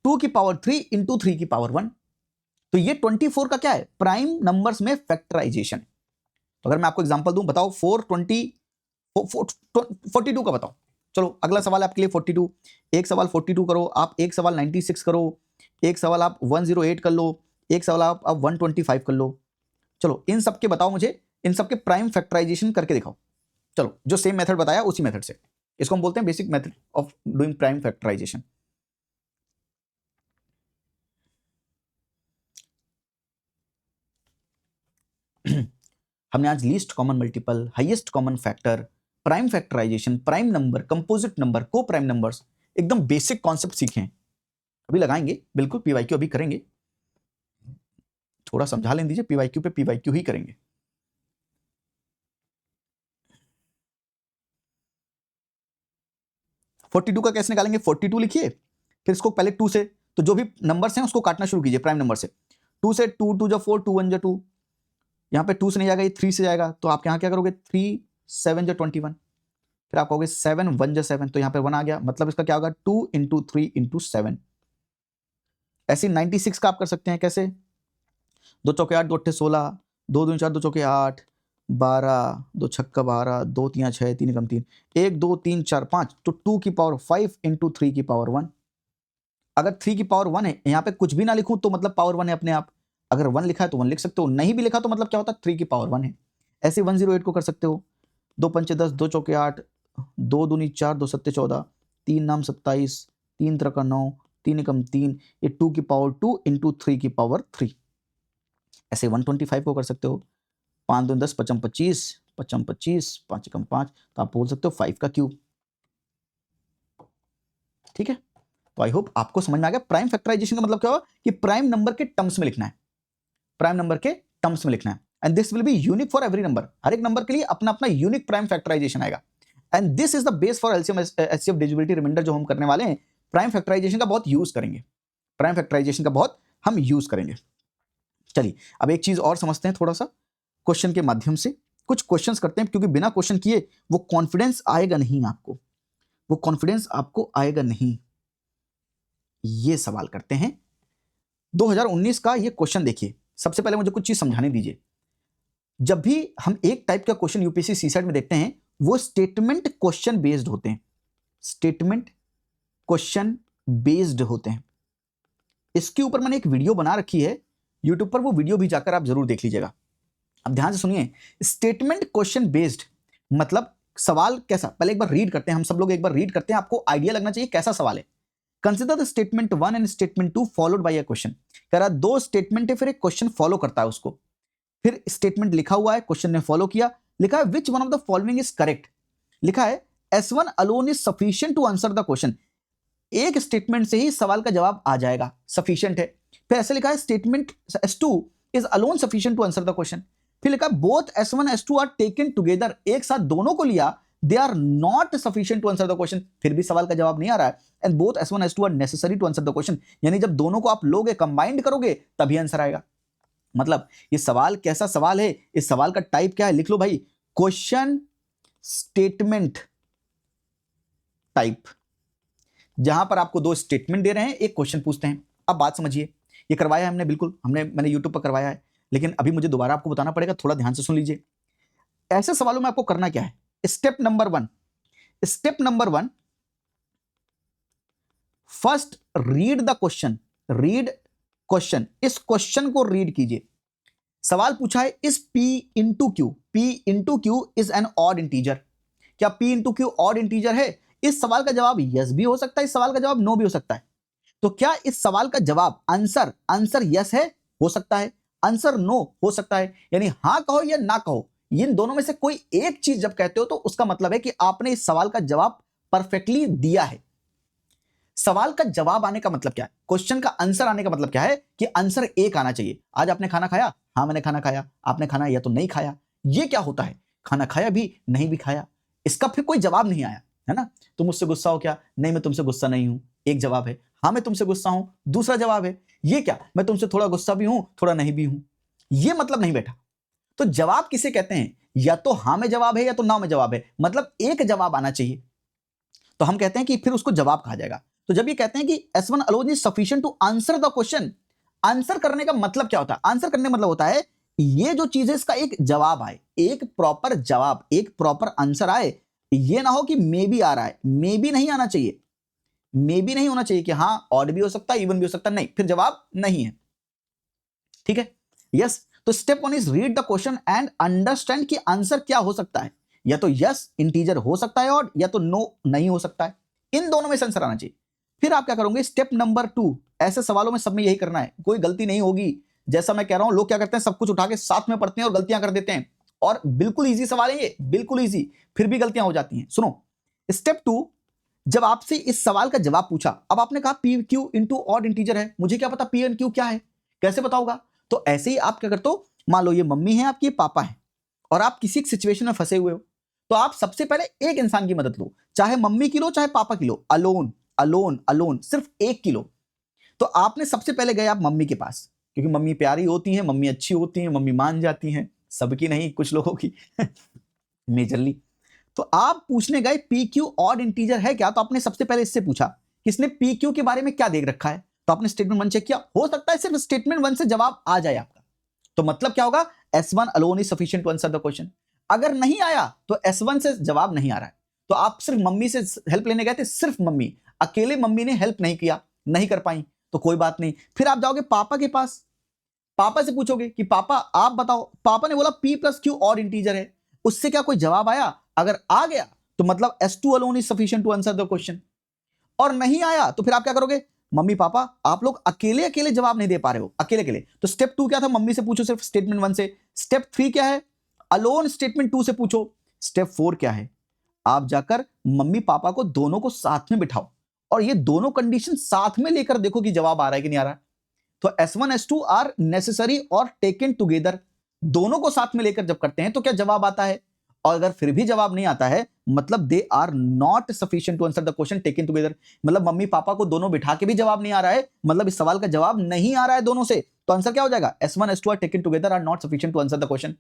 2 की पावर 3 इंटू 3 की पावर 1। तो ये 24 का क्या है? प्राइम नंबर्स में फैक्टराइजेशन। तो अगर मैं आपको एग्जांपल दूं, बताओ 42 का बताओ। चलो अगला सवाल आपके लिए 42। एक सवाल 42 करो आप, एक सवाल 96 करो, एक सवाल आप 108 कर लो, एक सवाल आप 125 कर लो। चलो इन सब के बताओ मुझे, इन सब के प्राइम फैक्टराइजेशन करके दिखाओ। चलो जो सेम मेथड बताया उसी मेथड से, इसको हम बोलते हैं basic method of doing prime factorisation. हमने आज least common multiple, highest common factor, prime factorisation, prime number, composite number, coprime numbers, एकदम बेसिक कॉन्सेप्ट सीखे हैं। अभी लगाएंगे बिल्कुल, पीवाईक्यू अभी करेंगे, थोड़ा समझा लें दीजिए, पीवाईक्यू पे पीवाईक्यू ही करेंगे। फोर्टी टू का कैसे निकालेंगे? 42 लिखिए, फिर इसको पहले 2 से, तो जो भी नंबर्स हैं उसको काटना शुरू कीजिए प्राइम नंबर से। 2 से 2 2 जा 4, 2 1 जा 2, यहाँ पे 2 से नहीं जाएगा, ये 3 से जाएगा, तो आप यहाँ क्या करोगे? 3 7 जा 21, फिर आप कहोगे 7 1 जा 7, तो यहाँ पे 1 आ गया, मतलब इसका क्या होगा? 2 इंटू 3 इंटू 7। ऐसे 96 का आप कर सकते हैं। कैसे? 2 चौके 8, 2 अट्ठे 16, 2 दूनी 4, 2 चौके 8, 12, 2 छक्का 12, 2 तियां 6, 3 एकम 3, 1 2 3 4 5, तो 2 की पावर 5 इंटू 3 की पावर 1। अगर 3 की पावर 1 है, यहाँ पे कुछ भी ना लिखूं तो मतलब पावर 1 है अपने आप। अगर 1 लिखा है तो 1 लिख सकते हो, नहीं भी लिखा तो मतलब क्या होता है? 3 की पावर 1 है। ऐसे 108 को कर सकते हो। 2 पंचे 10, 2 चौके 8, 2 दूनी 4, 2 सत्ते 14, 3 नाम 27, 3 त्रिका 9, 3 एकम 3, ये 2 की पावर 2 इंटू 3 की पावर 3। ऐसे 125 को कर सकते हो। 5 दूनी 10, 5 25, 5 25, 5 एकम 5, तो आप बोल सकते हो 5 का क्यूब। ठीक है, तो आई होप आपको समझ में आ गया। प्राइम फैक्टराइजेशन का मतलब क्या होगा कि प्राइम नंबर के टर्म्स में लिखना है, प्राइम नंबर के टर्म्स में लिखना है। And this will be unique for every number, हर एक नंबर के लिए अपना अपना यूनिक प्राइम फैक्टराइजेशन आएगा। And this is the base for LCM HCF divisibility reminder जो हम करने वाले हैं। प्राइम फैक्टराइजेशन का बहुत यूज करेंगे, प्राइम फैक्टराइजेशन का बहुत हम यूज करेंगे। चलिए अब एक चीज और समझते हैं थोड़ा सा क्वेश्चन के माध्यम से। कुछ क्वेश्चंस करते हैं, क्योंकि बिना क्वेश्चन किए वो कॉन्फिडेंस आएगा नहीं आपको, वो कॉन्फिडेंस आपको आएगा नहीं। ये सवाल करते हैं 2019 का, ये क्वेश्चन देखिए, सबसे पहले मुझे कुछ चीज समझाने दीजिए। जब भी हम एक टाइप का क्वेश्चन यूपीएससी सीसेट में देखते हैं, वो स्टेटमेंट क्वेश्चन बेस्ड होते हैं, स्टेटमेंट क्वेश्चन बेस्ड होते हैं। इसके ऊपर मैंने एक वीडियो बना रखी है यूट्यूब पर, वो वीडियो भी जाकर आप जरूर देख लीजिएगा। अब ध्यान से सुनिए, स्टेटमेंट क्वेश्चन बेस्ड मतलब सवाल कैसा, पहले एक बार रीड करते हैं, हम सब लोग एक बार रीड करते हैं, आपको आइडिया लगना चाहिए कैसा सवाल है। Consider the statement 1 and statement 2 followed by a question. कह रहा दो स्टेटमेंट है, फिर एक क्वेश्चन फॉलो करता है उसको, फिर स्टेटमेंट लिखा हुआ है, क्वेश्चन ने फॉलो किया, लिखा है which one of the following is correct, लिखा है S1 alone is sufficient to answer the question. एक स्टेटमेंट से ही सवाल का जवाब आ जाएगा, सफिशिएंट है। फिर ऐसे लिखा है statement S2 is alone sufficient to answer the question. फिर लिखा है both S1 S2 are taken together, एक साथ दोनों को लिया, they are not sufficient to answer the question, फिर भी सवाल का जवाब नहीं आ रहा है। And both S1 S2 are necessary to answer the question, यानी जब दोनों को आप लोगे, कंबाइंड करोगे तभी आंसर आएगा। मतलब ये सवाल कैसा सवाल है, इस सवाल का टाइप क्या है, लिख लो भाई, क्वेश्चन स्टेटमेंट टाइप, जहां पर आपको दो स्टेटमेंट दे रहे हैं, एक क्वेश्चन पूछते हैं। अब बात समझिए, ये करवाया हमने, बिल्कुल मैंने यूट्यूब पर करवाया है, लेकिन अभी मुझे दोबारा आपको बताना पड़ेगा, थोड़ा ध्यान से सुन लीजिए। ऐसे सवालों में आपको करना क्या है, step number 1, first read the question, read question, इस क्वेश्चन को रीड कीजिए। सवाल पूछा है is P into Q is an odd integer, क्या P into Q odd integer है? इस सवाल का जवाब यस भी हो सकता है, इस सवाल का जवाब नो भी हो सकता है। तो क्या इस सवाल का जवाब आंसर यस है? हो सकता है। आंसर नो हो सकता है, यानी हां कहो या ना कहो, इन दोनों में से कोई एक चीज जब कहते हो तो उसका मतलब है कि आपने इस सवाल का जवाब परफेक्टली दिया है। सवाल का जवाब आने का मतलब क्या है, क्वेश्चन का आंसर आने का मतलब क्या है कि आंसर एक आना चाहिए। आज आपने खाना खाया? हाँ मैंने खाना खाया। आपने खाना या तो नहीं खाया, ये क्या होता है, खाना खाया भी नहीं भी खाया, इसका फिर कोई जवाब नहीं आया, है ना। तुम मुझसे गुस्सा हो क्या? नहीं मैं तुमसे गुस्सा नहीं हूं, एक जवाब है। हाँ मैं तुमसे गुस्सा हूं, दूसरा जवाब है। ये क्या, मैं तुमसे थोड़ा गुस्सा भी हूं थोड़ा नहीं भी हूं, ये मतलब नहीं बैठा। तो जवाब किसे कहते हैं, या तो हाँ में जवाब है या तो ना में जवाब है, मतलब एक जवाब आना चाहिए, तो हम कहते हैं कि फिर उसको जवाब कहा जाएगा। तो जब ये कहते हैं कि S1 alone is sufficient to answer the question, answer करने का मतलब क्या होता है? आंसर करने का मतलब होता है ये जो चीज है इसका एक जवाब आए, एक प्रॉपर जवाब, एक प्रॉपर आंसर आए। ये ना हो कि मे बी आ रहा है, मे बी नहीं आना चाहिए, मे बी नहीं होना चाहिए कि हाँ ऑड भी हो सकता है इवन भी हो सकता है, नहीं फिर जवाब नहीं है। ठीक है, यस। तो step 1 is read the question and understand कि आंसर क्या हो सकता है, या तो यस इंटीजर हो सकता है ऑड, या तो नो नहीं हो सकता है, इन दोनों में से आंसर आना चाहिए। फिर आप क्या करोगे, स्टेप नंबर 2, ऐसे सवालों में सब में यही करना है, कोई गलती नहीं होगी। जैसा मैं कह रहा हूं, लोग क्या करते हैं, सब कुछ उठा के साथ में पढ़ते हैं और गलतियां कर देते हैं, और बिल्कुल ईजी सवाल है ये, बिल्कुल ईजी, फिर भी गलतियां हो जाती हैं। सुनो, स्टेप 2, जब आपसे इस सवाल का जवाब पूछा, अब आपने कहा P Q into odd integer है, मुझे क्या पता पी एंड क्यू क्या है, कैसे बताओगा? तो ऐसे ही आप क्या करते हो, मान लो ये मम्मी है आपकी, पापा है, और आप किसी एक सिचुएशन में फंसे हुए हो, तो आप सबसे पहले एक इंसान की मदद लो, चाहे मम्मी की लो चाहे पापा की लो, अलोन अलोन अलोन, सिर्फ एक की लो। तो आपने सबसे पहले गए आप मम्मी के पास, क्योंकि मम्मी प्यारी होती है, मम्मी अच्छी होती है, मम्मी मान जाती हैं, सबकी नहीं कुछ लोगों की मेजरली। तो आप पूछने गए पी क्यू ऑड इंटीजर है क्या, तो आपने सबसे पहले इससे पूछा कि इसने पी क्यू के बारे में क्या देख रखा है, तो आपने स्टेटमेंट 1 चेक किया, हो सकता है सिर्फ स्टेटमेंट 1 से जवाब आ जाए आपका, तो मतलब क्या होगा, S1 alone is sufficient to answer the question. अगर नहीं आया तो S1 से जवाब नहीं आ रहा है, तो आप सिर्फ मम्मी से हेल्प लेने गए थे, सिर्फ मम्मी, अकेले मम्मी ने हेल्प नहीं किया, नहीं कर पाई, तो कोई बात नहीं। फिर आप जाओगे पापा के पास, पापा से पूछोगे कि पापा आप बताओ, पापा ने बोला P plus Q odd integer है, उससे क्या कोई जवाब आया? अगर आ गया तो मतलब S2 alone is sufficient to answer the question, और नहीं आया तो फिर आप क्या करोगे, मम्मी पापा आप लोग अकेले अकेले जवाब नहीं दे पा रहे हो, अकेले अकेले, तो स्टेप 2 क्या था, मम्मी से पूछो सिर्फ स्टेटमेंट 1 से। स्टेप 3 क्या है, अलोन स्टेटमेंट 2 से पूछो। स्टेप 4 क्या है, आप जाकर मम्मी पापा को दोनों को साथ में बिठाओ, और ये दोनों कंडीशन साथ में लेकर देखो कि जवाब आ रहा है कि नहीं आ रहा। तो S1 S2 आर नेसेसरी और टेकन टुगेदर, दोनों को साथ में लेकर जब करते हैं तो क्या जवाब आता है, और अगर फिर भी जवाब नहीं आता है मतलब they are not sufficient to answer the question taken together, मतलब मम्मी पापा को दोनों बिठा के भी जवाब नहीं आ रहा है, मतलब इस सवाल का जवाब नहीं आ रहा है दोनों से, तो आंसर क्या हो जाएगा, S1 S2 are taken together are not sufficient to answer the question.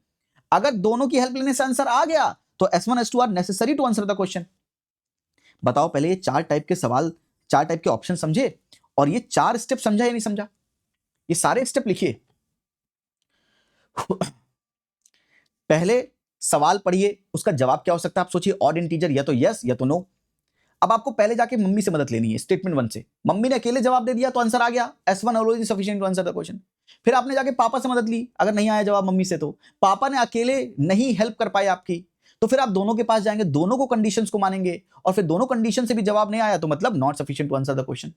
अगर दोनों की हेल्प लेने से आंसर आ गया तो S1 S2 are necessary to answer the question. बताओ पहले ये 4 टाइप के सवाल, 4 टाइप के ऑप्शन समझे, और ये 4 स्टेप समझा या नहीं समझा, ये सारे स्टेप लिखिए, पहले सवाल पढ़िए, उसका जवाब क्या हो सकता है आप सोचिए, ऑड इंटीजर या तो यस या तो नो। अब आपको पहले जाके मम्मी से मदद लेनी है स्टेटमेंट 1 से। मम्मी ने अकेले जवाब दे दिया तो आंसर आ गया, S1 always is sufficient to answer the question. फिर आपने जाके पापा से मदद ली, अगर नहीं आया जवाब मम्मी से तो पापा ने अकेले नहीं हेल्प कर पाए आपकी, तो फिर आप दोनों के पास जाएंगे, दोनों को कंडीशंस को मानेंगे, और फिर दोनों कंडीशन से भी जवाब नहीं आया तो मतलब not sufficient to answer the question.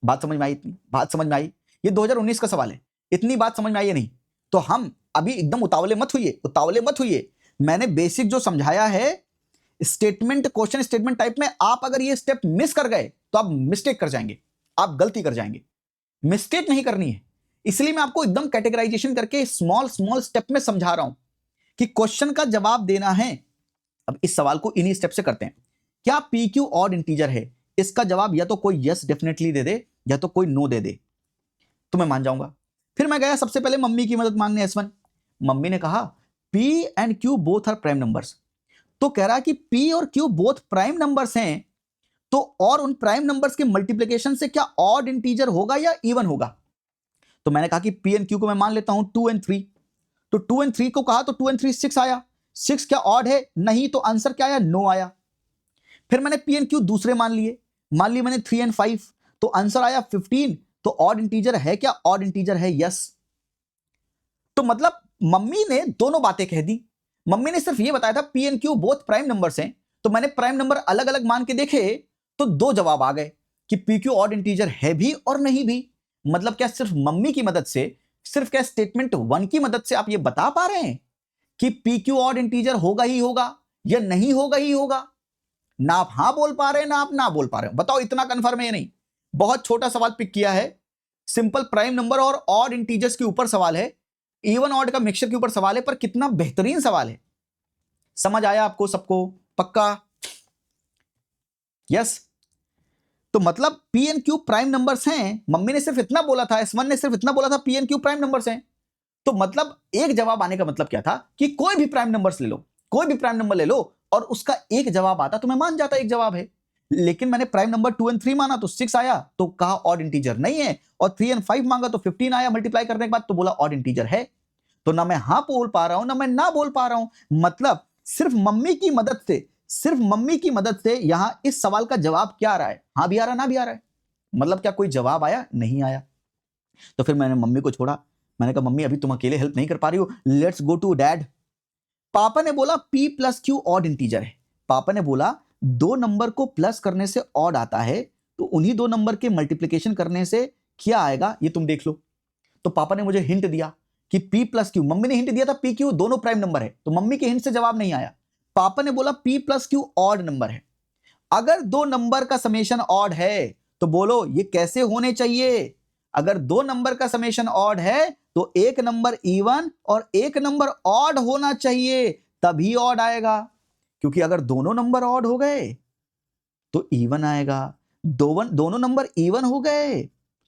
बात समझ में आई? इतनी बात समझ में आई? ये 2019 का सवाल है, इतनी बात समझ में आई है नहीं? तो हम अभी एकदम उतावले मत होइए, उतावले मत होइए। मैंने बेसिक जो समझाया है स्टेटमेंट, क्वेश्चन स्टेटमेंट टाइप में, आप अगर ये स्टेप मिस कर गए तो आप मिस्टेक कर जाएंगे, आप गलती कर जाएंगे। मिस्टेक नहीं करनी है, इसलिए मैं आपको एकदम कैटेगराइजेशन करके स्मॉल स्मॉल स्टेप में समझा रहा हूं कि क्वेश्चन का जवाब देना है। अब इस सवाल को इन्हीं स्टेप से करते हैं। क्या पी क्यू ऑड इंटीजर है? इसका जवाब या तो कोई यस डेफिनेटली दे दे या तो कोई नो दे दे, तो मैं मान जाऊंगा। फिर मैं गया सबसे पहले मम्मी की मदद मांगने S1। मम्मी ने कहा P and Q both are prime numbers, तो कह रहा है कि P और Q बोथ प्राइम नंबर्स हैं, तो और उन प्राइम नंबर्स के मल्टीप्लिकेशन से क्या ऑड इंटीजर होगा या इवन होगा? तो मैंने कहा कि P एंड Q को मैं मान लेता हूं 2 एंड 3, तो 2 एंड 3 को कहा तो 2 एंड 3 6 आया। 6 क्या ऑड है? नहीं, तो आंसर क्या आया? नो आया। फिर मैंने P एंड Q दूसरे मान लिए, मान लिए मैंने 3 एंड 5, तो आंसर आया 15, तो ऑड इंटीजर है क्या? ऑड इंटीजर है, यस। तो मतलब मम्मी ने दोनों बातें कह दी। मम्मी ने सिर्फ ये बताया था P and Q both prime numbers हैं, तो मैंने प्राइम नंबर अलग अलग मान के देखे तो दो जवाब आ गए कि P Q ऑड इंटीजर है भी और नहीं भी। मतलब क्या सिर्फ मम्मी की मदद से, सिर्फ क्या स्टेटमेंट 1 की मदद से आप ये बता पा रहे हैं कि P Q ऑड इंटीजर होगा ही होगा या नहीं होगा ही होगा? ना आप हां बोल पा रहे हैं, ना आप ना बोल पा रहे हो। बताओ, इतना कंफर्म है या नहीं? बहुत छोटा सवाल पिक किया है, सिंपल प्राइम नंबर और ऑड इंटीजर्स के ऊपर सवाल है, इवन ऑड का मिक्सचर के ऊपर सवाल है, पर कितना बेहतरीन सवाल है। समझ आया आपको सबको? पक्का? यस। तो मतलब P and Q prime numbers हैं। मम्मी ने सिर्फ इतना बोला था, S1 ने सिर्फ इतना बोला था P and Q prime numbers हैं, तो मतलब एक जवाब आने का मतलब क्या था कि कोई भी प्राइम नंबर्स ले लो, कोई भी प्राइम नंबर ले लो और उसका एक जवाब आता तो मैं मान जाता एक जवाब है। लेकिन मैंने प्राइम नंबर 2 एंड 3 माना तो 6 आया, तो कहा ऑड इंटीजर नहीं है, और 3 एंड 5 मांगा तो 15 आया मल्टीप्लाई करने के बाद, तो बोला ऑड इंटीजर है। तो ना मैं हां बोल पा रहा हूं, ना मैं ना बोल पा रहा हूं। मतलब सिर्फ मम्मी की मदद से, सिर्फ मम्मी की मदद से यहां इस सवाल का जवाब क्या आ रहा है? हाँ भी आ रहा है, ना भी आ रहा है। मतलब क्या कोई जवाब आया? नहीं आया। तो फिर मैंने मम्मी को छोड़ा, मैंने कहा मम्मी अभी तुम अकेले हेल्प नहीं कर पा रही हो, लेट्स गो टू डैड। पापा ने बोला P plus Q odd integer है। पापा ने बोला दो नंबर को प्लस करने से ऑड आता है, तो उन्हीं दो नंबर के मल्टीप्लिकेशन करने से क्या आएगा ये तुम देख लो। तो पापा ने मुझे हिंट दिया कि P प्लस Q, मम्मी ने हिंट दिया था P Q दोनों प्राइम नंबर है, तो मम्मी के हिंट से जवाब नहीं आया। पापा ने बोला P plus Q odd number है। अगर दो नंबर का समेशन ऑड है तो बोलो ये कैसे होने चाहिए? अगर दो नंबर का समेशन ऑड है तो एक नंबर इवन और एक नंबर ऑड होना चाहिए, तभी ऑड आएगा। क्योंकि अगर दोनों नंबर ऑड हो गए तो इवन आएगा, दोनों नंबर इवन हो गए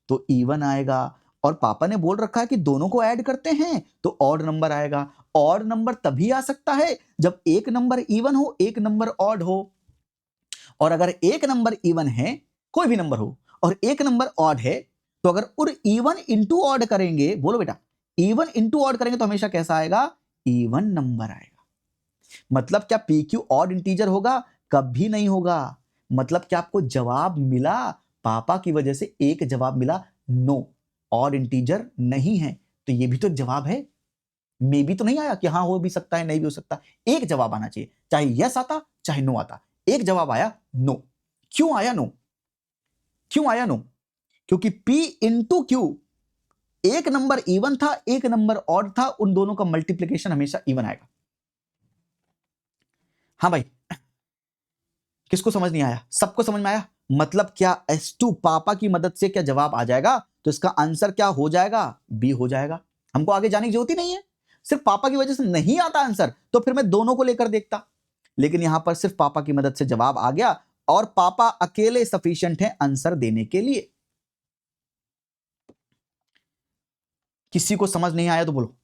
तो इवन आएगा। और पापा ने बोल रखा है कि दोनों को ऐड करते हैं तो ऑड नंबर आएगा। ऑड नंबर तभी आ सकता है जब एक नंबर इवन हो, एक नंबर ऑड हो। और अगर एक नंबर इवन है, कोई भी नंबर हो, और एक नंबर ऑड है, तो अगर उर इवन इंटू ऑड करेंगे, बोलो बेटा, इवन इंटू ऑड करेंगे तो हमेशा कैसा आएगा? इवन नंबर आएगा। मतलब क्या पी क्यू ऑड इंटीजर होगा? कभी नहीं होगा। मतलब क्या आपको जवाब मिला? पापा की वजह से एक जवाब मिला, नो, ऑड इंटीजर नहीं है। तो ये भी तो एक जवाब है। मे भी तो नहीं आया कि हाँ हो भी सकता है, नहीं भी हो सकता। एक जवाब आना चाहिए, चाहे यस आता चाहे नो आता। एक जवाब आया नो। क्यों आया नो? क्यों आया नो? क्योंकि P इंटू Q, एक नंबर इवन था, एक नंबर ऑड था, उन दोनों का मल्टीप्लिकेशन हमेशा इवन आएगा। हाँ भाई, किसको समझ नहीं आया? सबको समझ में आया? मतलब क्या S2 पापा की मदद से क्या जवाब आ जाएगा, तो इसका आंसर क्या हो जाएगा? बी हो जाएगा। हमको आगे जाने की जरूरत ही नहीं है। सिर्फ पापा की वजह से नहीं आता आंसर तो फिर मैं दोनों को लेकर देखता, लेकिन यहां पर सिर्फ पापा की मदद से जवाब आ गया और पापा अकेले सफिशिएंट हैं आंसर देने के लिए। किसी को समझ नहीं आया तो बोलो।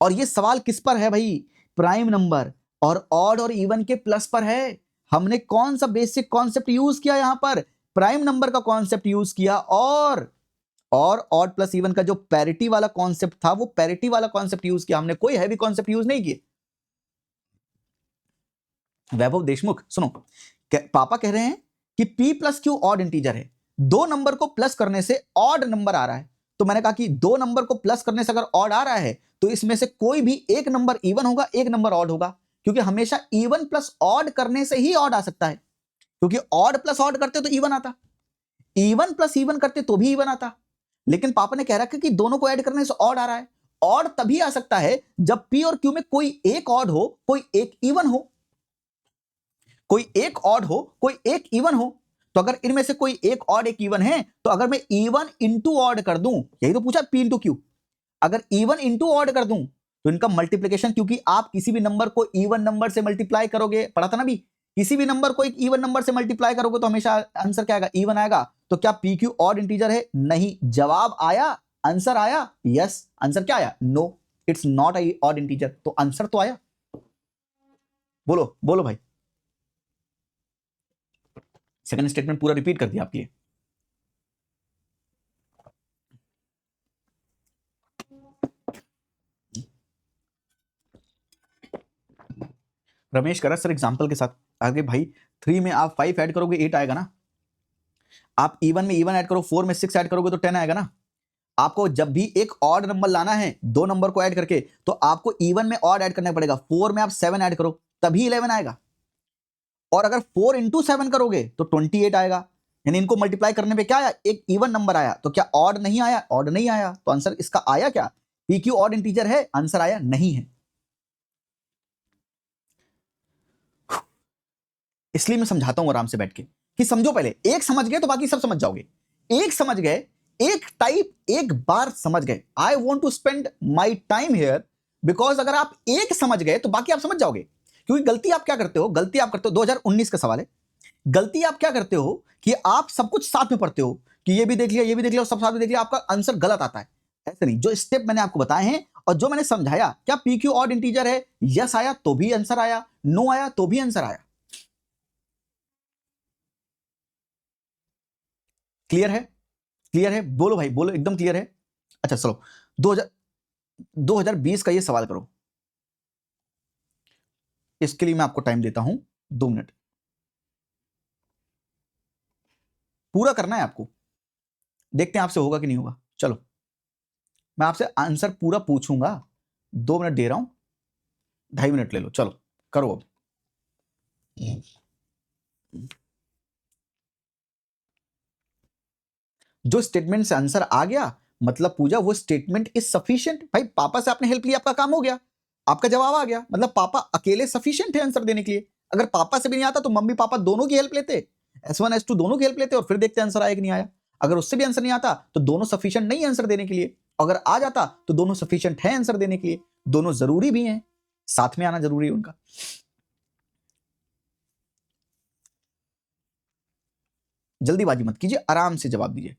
और ये सवाल किस पर है भाई? प्राइम नंबर और ऑड और इवन के प्लस पर है। हमने कौन सा बेसिक कॉन्सेप्ट यूज किया? यहां पर प्राइम नंबर का कॉन्सेप्ट यूज किया और और ऑड प्लस इवन का जो पैरिटी वाला कॉन्सेप्ट था वो पैरिटी वाला कॉन्सेप्ट यूज किया हमने, कोई हैवी कॉन्सेप्ट यूज नहीं किए। वैभव देशमुख सुनो, पापा कह रहे हैं कि p plus Q odd integer है, दो नंबर को प्लस करने से ऑड नंबर आ रहा है। तो मैंने कहा कि दो नंबर को प्लस करने से अगर ऑड आ रहा है तो इसमें से कोई भी एक नंबर इवन होगा, एक नंबर ऑड होगा, क्योंकि हमेशा इवन प्लस ऑड करने से ही ऑड आ सकता है, क्योंकि ऑड प्लस ऑड करते तो इवन आता, इवन प्लस इवन करते तो भी इवन आता। लेकिन पापा ने कह रखा कि दोनों को ऐड करने से ऑड आ रहा है। ऑड तभी आ सकता है जब p और q में कोई एक ऑड हो, कोई एक इवन हो, कोई एक ऑड हो, कोई एक इवन हो। तो अगर इनमें से कोई एक ऑड एक इवन है, तो अगर मैं इवन इंटू ऑड कर दूं, यही तो पूछा p इंटू क्यू, अगर इवन इंटू ऑड कर दूं तो इनका मल्टीप्लीकेशन, क्योंकि आप किसी भी नंबर को इवन नंबर से मल्टीप्लाई करोगे, पढ़ा था ना भी, किसी भी नंबर को एक इवन नंबर से मल्टीप्लाई करोगे तो हमेशा आंसर क्या आएगा, इवन आएगा। तो क्या पी क्यू ऑड इंटीजर है? नहीं। जवाब आया, आंसर आया, यस। आंसर क्या आया? No, it's not odd integer. तो आंसर तो आया। बोलो बोलो भाई, सेकंड स्टेटमेंट पूरा रिपीट कर दिया आपकी। रमेश करा सर एग्जांपल के साथ आगे भाई, 3 में आप 5 ऐड करोगे 8 आएगा ना, आप इवन में इवन ऐड करो, 4 में 6 ऐड करोगे तो 10 आएगा ना। आपको जब भी एक ऑड नंबर लाना है दो नंबर को ऐड करके, तो आपको इवन में ऑड ऐड करना पड़ेगा, 4 में आप 7 ऐड करो तभी 11 आएगा, और अगर 4 इंटू 7 करोगे तो 28 आएगा। यानी इनको मल्टीप्लाई करने पे क्या आया, एक इवन नंबर आया। तो क्या ऑड नहीं आया? ऑड नहीं आया, तो आंसर इसका आया क्या, पी क्यू ऑड इंटीजर है? आंसर आया नहीं है। इसलिए मैं समझाता हूं आराम से बैठ के कि समझो, पहले एक समझ गए तो बाकी सब समझ जाओगे। एक समझ गए, एक टाइप एक बार समझ गए, I want to spend my time here, because अगर आप एक समझ गए तो बाकी आप समझ जाओगे। क्योंकि गलती आप क्या करते हो, गलती आप करते हो, 2019 का सवाल है, गलती आप क्या करते हो कि आप सब कुछ साथ में पढ़ते हो कि ये भी देख लिया, ये भी देख लिया और सब साथ में देख लिया, आपका आंसर गलत आता है। ऐसे नहीं, जो स्टेप मैंने आपको बताए हैं और जो मैंने समझाया, क्या पी क्यू ऑड इंटीजर है, यस आया तो भी आंसर आया, नो आया तो भी आंसर आया। क्लियर है? क्लियर है? बोलो भाई बोलो, एकदम क्लियर है। अच्छा चलो, 2020 का ये सवाल करो। इसके लिए मैं आपको टाइम देता हूं 2 मिनट, पूरा करना है आपको, देखते हैं आपसे होगा कि नहीं होगा। चलो मैं आपसे आंसर पूरा पूछूंगा, 2 मिनट दे रहा हूं, 2.5 मिनट ले लो, चलो करो अब। जो स्टेटमेंट से आंसर आ गया मतलब पूजा वो स्टेटमेंट इज सफिशिएंट। भाई पापा से आपने हेल्प ली, आपका काम हो गया, आपका जवाब आ गया, मतलब पापा अकेले सफिशिएंट है आंसर देने के लिए। अगर पापा से भी नहीं आता तो मम्मी पापा दोनों की हेल्प लेते, S1 S2 दोनों की हेल्प लेते और फिर देखते आंसर आया कि नहीं आया। अगर उससे भी आंसर नहीं आता तो दोनों सफिशिएंट नहीं आंसर देने के लिए, अगर आ जाता तो दोनों सफिशिएंट है आंसर देने के लिए। दोनों जरूरी भी हैं, साथ में आना जरूरी है उनका। जल्दीबाजी मत कीजिए, आराम से जवाब दीजिए।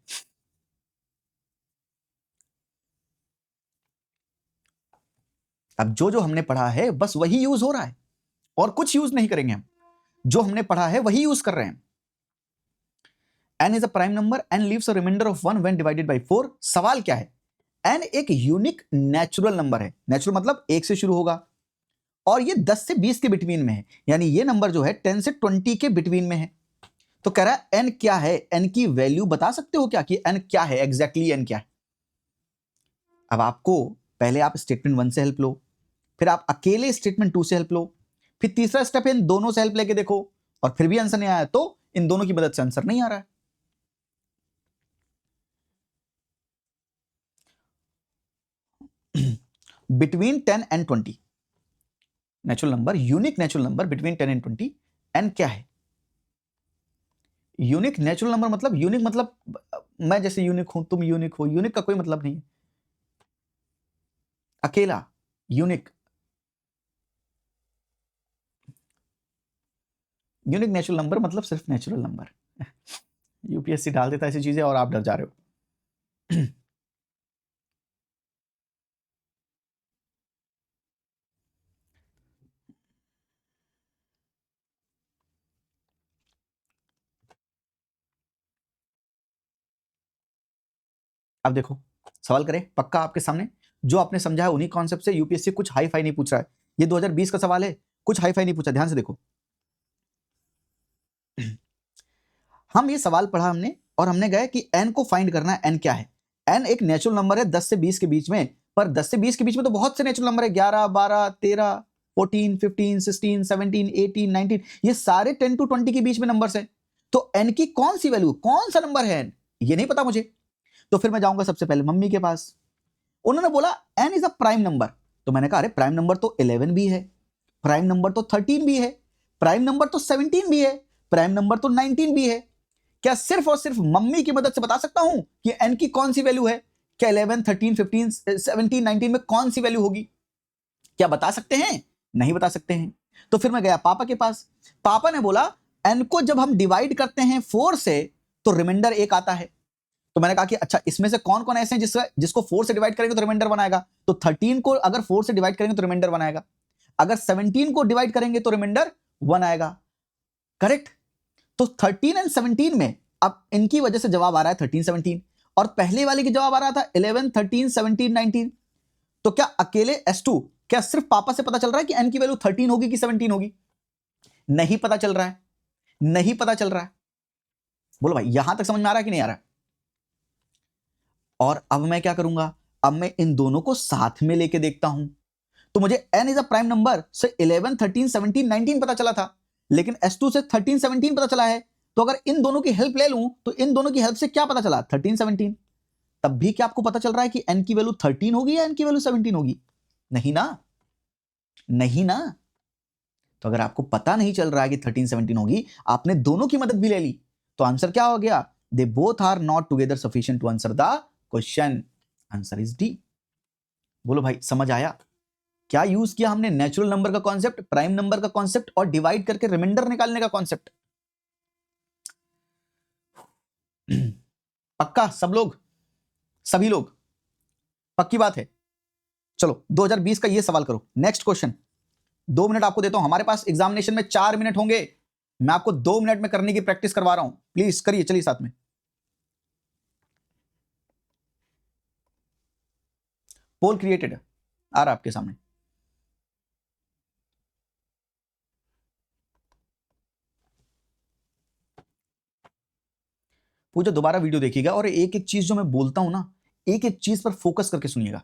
अब जो जो हमने पढ़ा है बस वही यूज हो रहा है, और कुछ यूज नहीं करेंगे हम, जो हमने पढ़ा है वही यूज कर रहे हैं। n is a prime number, n leaves a remainder of 1 when divided by 4। सवाल क्या है, n एक यूनिक नेचुरल नंबर है, नेचुरल मतलब 1 से शुरू होगा और ये 10 से 20 के बिटवीन में है, यानी ये नंबर जो है 10 से 20 के बिटवीन में है। तो कह रहा है n क्या है, n की वैल्यू बता सकते हो क्या कि n क्या है, एग्जैक्टली n क्या है। अब आपको पहले आप स्टेटमेंट 1 से हेल्प लो, फिर आप अकेले स्टेटमेंट 2 से हेल्प लो, फिर तीसरा स्टेप है इन दोनों से हेल्प लेके देखो, और फिर भी आंसर नहीं आया तो इन दोनों की मदद से आंसर नहीं आ रहा है। Between 10 and 20 natural number, unique natural number between 10 and 20, n क्या है? यूनिक नेचुरल नंबर मतलब, यूनिक मतलब मैं जैसे यूनिक हूं, तुम यूनिक हो, यूनिक का कोई मतलब नहीं है, अकेला यूनिक। यूनिक नेचुरल नंबर मतलब सिर्फ नेचुरल नंबर। यूपीएससी डाल देता है ऐसी चीजें और आप डर जा रहे हो। अब देखो सवाल करें पक्का आपके सामने, जो आपने समझा है उन्हीं कॉन्सेप्ट से। यूपीएससी कुछ हाई फाई नहीं पूछ रहा है, ये 2020 का सवाल है, कुछ हाई फाई नहीं पूछा। ध्यान से देखो, हम ये सवाल पढ़ा हमने और हमने गए कि n को फाइंड करना है। n क्या है? n एक नेचुरल नंबर है 10 से 20 के बीच में, पर 10 से 20 के बीच में तो बहुत से नेचुरल नंबर है, 11, 12, 13, 14, 15, 16, 17, 18, 19, ये सारे 10 to 20 के बीच में नंबर्स है। तो n की कौन सी वैल्यू, कौन सा नंबर है n, ये नहीं पता मुझे। तो फिर मैं जाऊंगा सबसे पहले मम्मी के पास। उन्होंने बोला n is a prime number. तो मैंने कहा अरे प्राइम नंबर तो 11 भी है, प्राइम नंबर तो 13 भी है, प्राइम नंबर तो 17 भी है, प्राइम नंबर तो 19 भी है। क्या सिर्फ और सिर्फ मम्मी की मदद से बता सकता हूं कि n की कौन सी वैल्यू है? क्या 11, 13, 15, 17, 19 में कौन सी वैल्यू होगी? क्या बता सकते हैं? नहीं बता सकते हैं। तो फिर मैं गया पापा के पास। पापा ने बोला n को जब हम डिवाइड करते हैं 4 से तो रिमाइंडर 1 आता है। तो मैंने कहा कि अच्छा इसमें से कौन कौन ऐसे हैं जिसको 4 से डिवाइड करेंगे तो रिमाइंडर 1 आएगा? तो 13 को अगर 4 से डिवाइड करेंगे तो रिमाइंडर 1 आएगा, अगर 17 को डिवाइड करेंगे तो रिमाइंडर 1 आएगा। करेक्ट। तो 13 एंड 17 में अब इनकी वजह से जवाब आ रहा है 13, 17, और पहले वाले की जवाब आ रहा था 11, 13, 17, 19। तो क्या अकेले S2, क्या सिर्फ पापा से पता चल रहा है कि n की वैल्यू 13 होगी कि 17 होगी? नहीं पता चल रहा है, नहीं पता चल रहा है। बोलो भाई यहां तक समझ में आ रहा है कि नहीं आ रहा है? और अब मैं क्या करूंगा, अब मैं इन दोनों को साथ में लेके देखता हूं। तो मुझे n is a prime number से 11, 13, 17, 19 पता चला था, लेकिन S2 से 13, 17 पता चला है। तो अगर इन दोनों की हेल्प ले लूं तो इन दोनों की हेल्प से क्या पता चला? 13, 17। तब भी क्या आपको पता चल रहा है कि n की वैल्यू 13 होगी या n की वैल्यू 17 होगी? नहीं ना, नहीं ना। तो अगर आपको पता नहीं चल रहा है कि 13, 17 होगी, आपने दोनों की मदद भी ले ली, तो आंसर क्या हो गया? They both are not together sufficient to answer the question. Answer is D. बोलो भाई समझ आया? क्या यूज किया हमने? नेचुरल नंबर का कॉन्सेप्ट, प्राइम नंबर का कॉन्सेप्ट और डिवाइड करके रिमाइंडर निकालने का कॉन्सेप्ट। पक्का सब लोग, सभी लोग, पक्की बात है? चलो 2020 का ये सवाल करो। नेक्स्ट क्वेश्चन, 2 मिनट आपको देता हूं, हमारे पास एग्जामिनेशन में 4 मिनट होंगे, मैं आपको 2 मिनट में करने की प्रैक्टिस करवा रहा हूं, प्लीज करिए, चलिए साथ में। पोल क्रिएटेड आ रहा आपके सामने। पूजा दोबारा वीडियो देखिएगा और एक एक चीज जो मैं बोलता हूं ना, एक एक चीज पर फोकस करके सुनिएगा।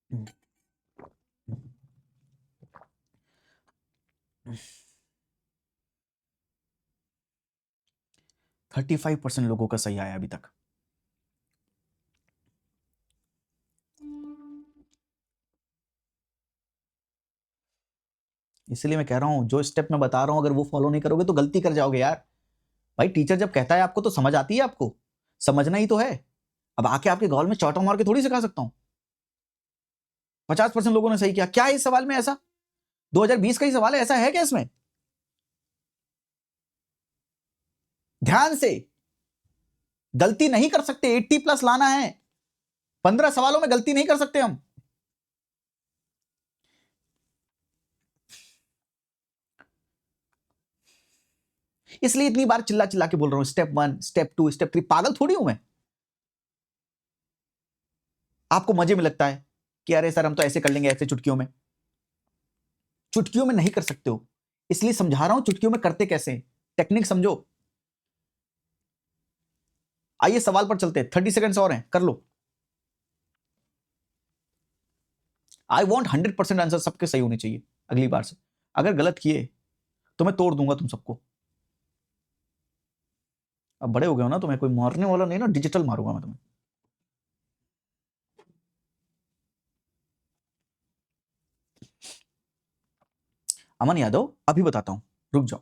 हम्म। 35% लोगों का सही आया अभी तक। इसलिए मैं कह रहा हूं जो स्टेप मैं बता रहा हूं अगर वो फॉलो नहीं करोगे तो गलती कर जाओगे यार। भाई टीचर जब कहता है आपको तो समझ आती है, आपको समझना ही तो है। अब आके आपके गॉल में चौटा मार के थोड़ी सिखा सकता हूं। 50% लोगों ने सही किया। क्या है इस सवाल में ऐसा? 2020 का ही सवाल है, ऐसा है क्या इसमें? ध्यान से, गलती नहीं कर सकते, 80+ लाना है, 15 सवालों में गलती नहीं कर सकते हम। इसलिए इतनी बार चिल्ला चिल्ला के बोल रहा हूं, स्टेप 1, स्टेप 2, स्टेप 3। पागल थोड़ी हूं मैं। आपको मजे में लगता है कि अरे सर हम तो ऐसे कर लेंगे, ऐसे चुटकियों में। चुटकियों में नहीं कर सकते हो, इसलिए समझा रहा हूं चुटकियों में करते कैसे, टेक्निक समझो। आइए सवाल पर चलते हैं, 30 सेकंड्स और हैं, कर लो। आई वॉन्ट 100% आंसर सबके सही होने चाहिए अगली बार से। अगर गलत किए तो मैं तोड़ दूंगा तुम सबको। अब बड़े हो गए हो ना, तो मैं कोई मारने वाला नहीं ना, डिजिटल मारूंगा मैं तुम्हें। अमन यादव अभी बताता हूं, रुक जाओ।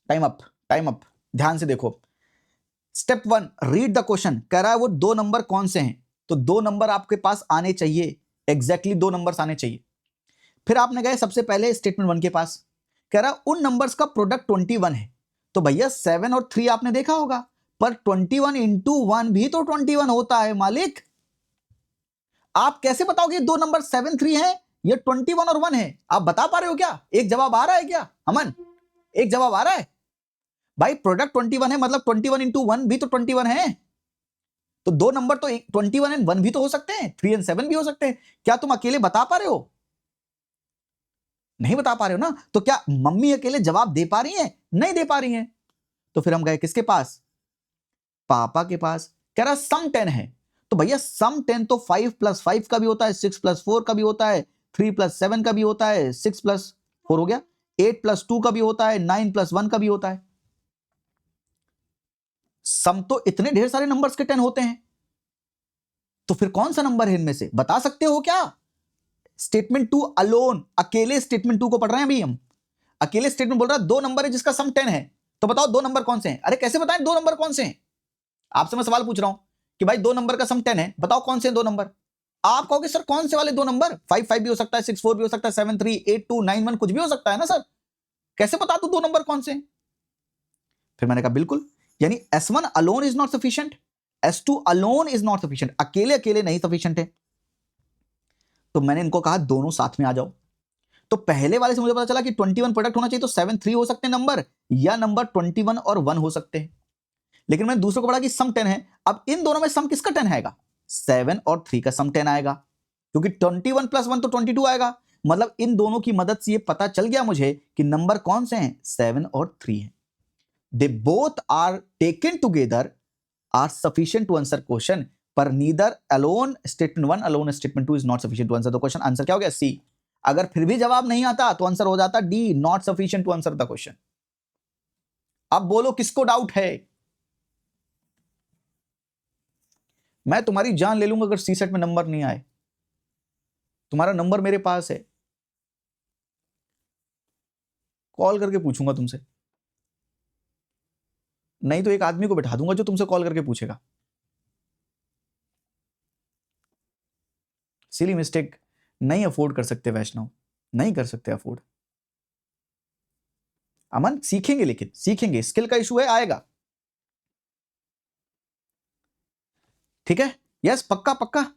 Time up, time up. ध्यान से देखो। Step 1, read the question. कह रहा है वो 2 नंबर कौन से हैं, तो 2 नंबर आपके पास आने चाहिए, एग्जैक्टली 2 नंबर्स आने चाहिए। फिर आपने गए सबसे पहले स्टेटमेंट 1 के पास। कह रहा उन नंबर्स का प्रोडक्ट 21 है। तो भैया 7 और 3 आपने देखा होगा, पर 21 इंटू 1 भी तो 21 होता है मालिक। आप कैसे बताओगे दो नंबर 7 3 है, ये 21 और 1 है? आप बता पा रहे हो क्या? एक जवाब आ रहा है क्या अमन? एक जवाब आ रहा है भाई। प्रोडक्ट 21 है मतलब 21 इंटू 1 भी तो 21 है। तो दो नंबर तो 21 एंड 1 भी तो हो सकते हैं, 3 एंड 7 भी हो सकते हैं। क्या तुम अकेले बता पा रहे हो? नहीं बता पा रहे हो ना। तो क्या मम्मी अकेले जवाब दे पा रही हैं? नहीं दे पा रही हैं। तो फिर हम गए किसके पास? पापा के पास। कह रहा सम 10 है। तो भैया सम 10 तो 5 प्लस 5 का भी होता है, 6 प्लस 4 का भी होता है, 3 प्लस 7 का भी होता है, 6 प्लस 4 हो गया, 8 प्लस 2 का भी होता है, 9 प्लस 1 का भी होता है। सम तो इतने ढेर सारे नंबर्स के 10 होते हैं। तो फिर कौन सा नंबर है इनमें से, बता सकते हो क्या? स्टेटमेंट 2 अलोन, अकेले स्टेटमेंट 2 को पढ़ रहे हैं अभी हम। अकेले स्टेटमेंट बोल रहा है दो नंबर है जिसका सम 10 है। तो बताओ दो नंबर कौन से हैं? अरे कैसे बताएं दो नंबर कौन से हैं? आपसे मैं सवाल पूछ रहा हूं कि भाई दो नंबर का सम 10 है, बताओ कौन से दो नंबर। आप कहोगे सर कौन से वाले दो नंबर? 5 5 भी हो सकता है, 6 4 भी हो सकता है, 7 3 8 2 9 1 कुछ भी हो सकता है ना सर। कैसे बता दूं दो नंबर कौन से? फिर मैंने कहा बिल्कुल, यानी S1 alone is not sufficient, S2 alone is not sufficient, अकेले अकेले नहीं सफिशिएंट है। तो मैंने इनको कहा दोनों साथ में आ जाओ। तो पहले वाले से मुझे पता चला कि 21 प्रोडक्ट होना चाहिए, तो 7 3 हो सकते हैं नंबर, या नंबर 21 और 1 हो सकते हैं। लेकिन मैंने दूसरे को पढ़ा कि सम 10 है। अब इन दोनों में सम किसका 10 आएगा? 7 और 3 का सम 10 आएगा, क्योंकि 21 प्लस 1 तो 22 आएगा। मतलब इन दोनों की मदद से ये पता चल गया मुझे कि नंबर कौन से हैं, 7 और 3 हैं। They both are taken together are sufficient to answer question, पर neither alone statement 1 alone statement 2 is not sufficient to answer the question. Answer क्या हो गया? सी। अगर फिर भी जवाब नहीं आता तो आंसर हो जाता D, not sufficient to answer the question. अब बोलो किसको डाउट है? मैं तुम्हारी जान ले लूंगा अगर सी सेट में नंबर नहीं आए। तुम्हारा नंबर मेरे पास है, कॉल करके पूछूंगा तुमसे। नहीं तो एक आदमी को बैठा दूंगा जो तुमसे कॉल करके पूछेगा। सिली मिस्टेक नहीं अफोर्ड कर सकते वैष्णव, नहीं कर सकते अफोर्ड। अमन सीखेंगे, लेकिन सीखेंगे, स्किल का इशू है, आएगा। ठीक है, यस पक्का पक्का।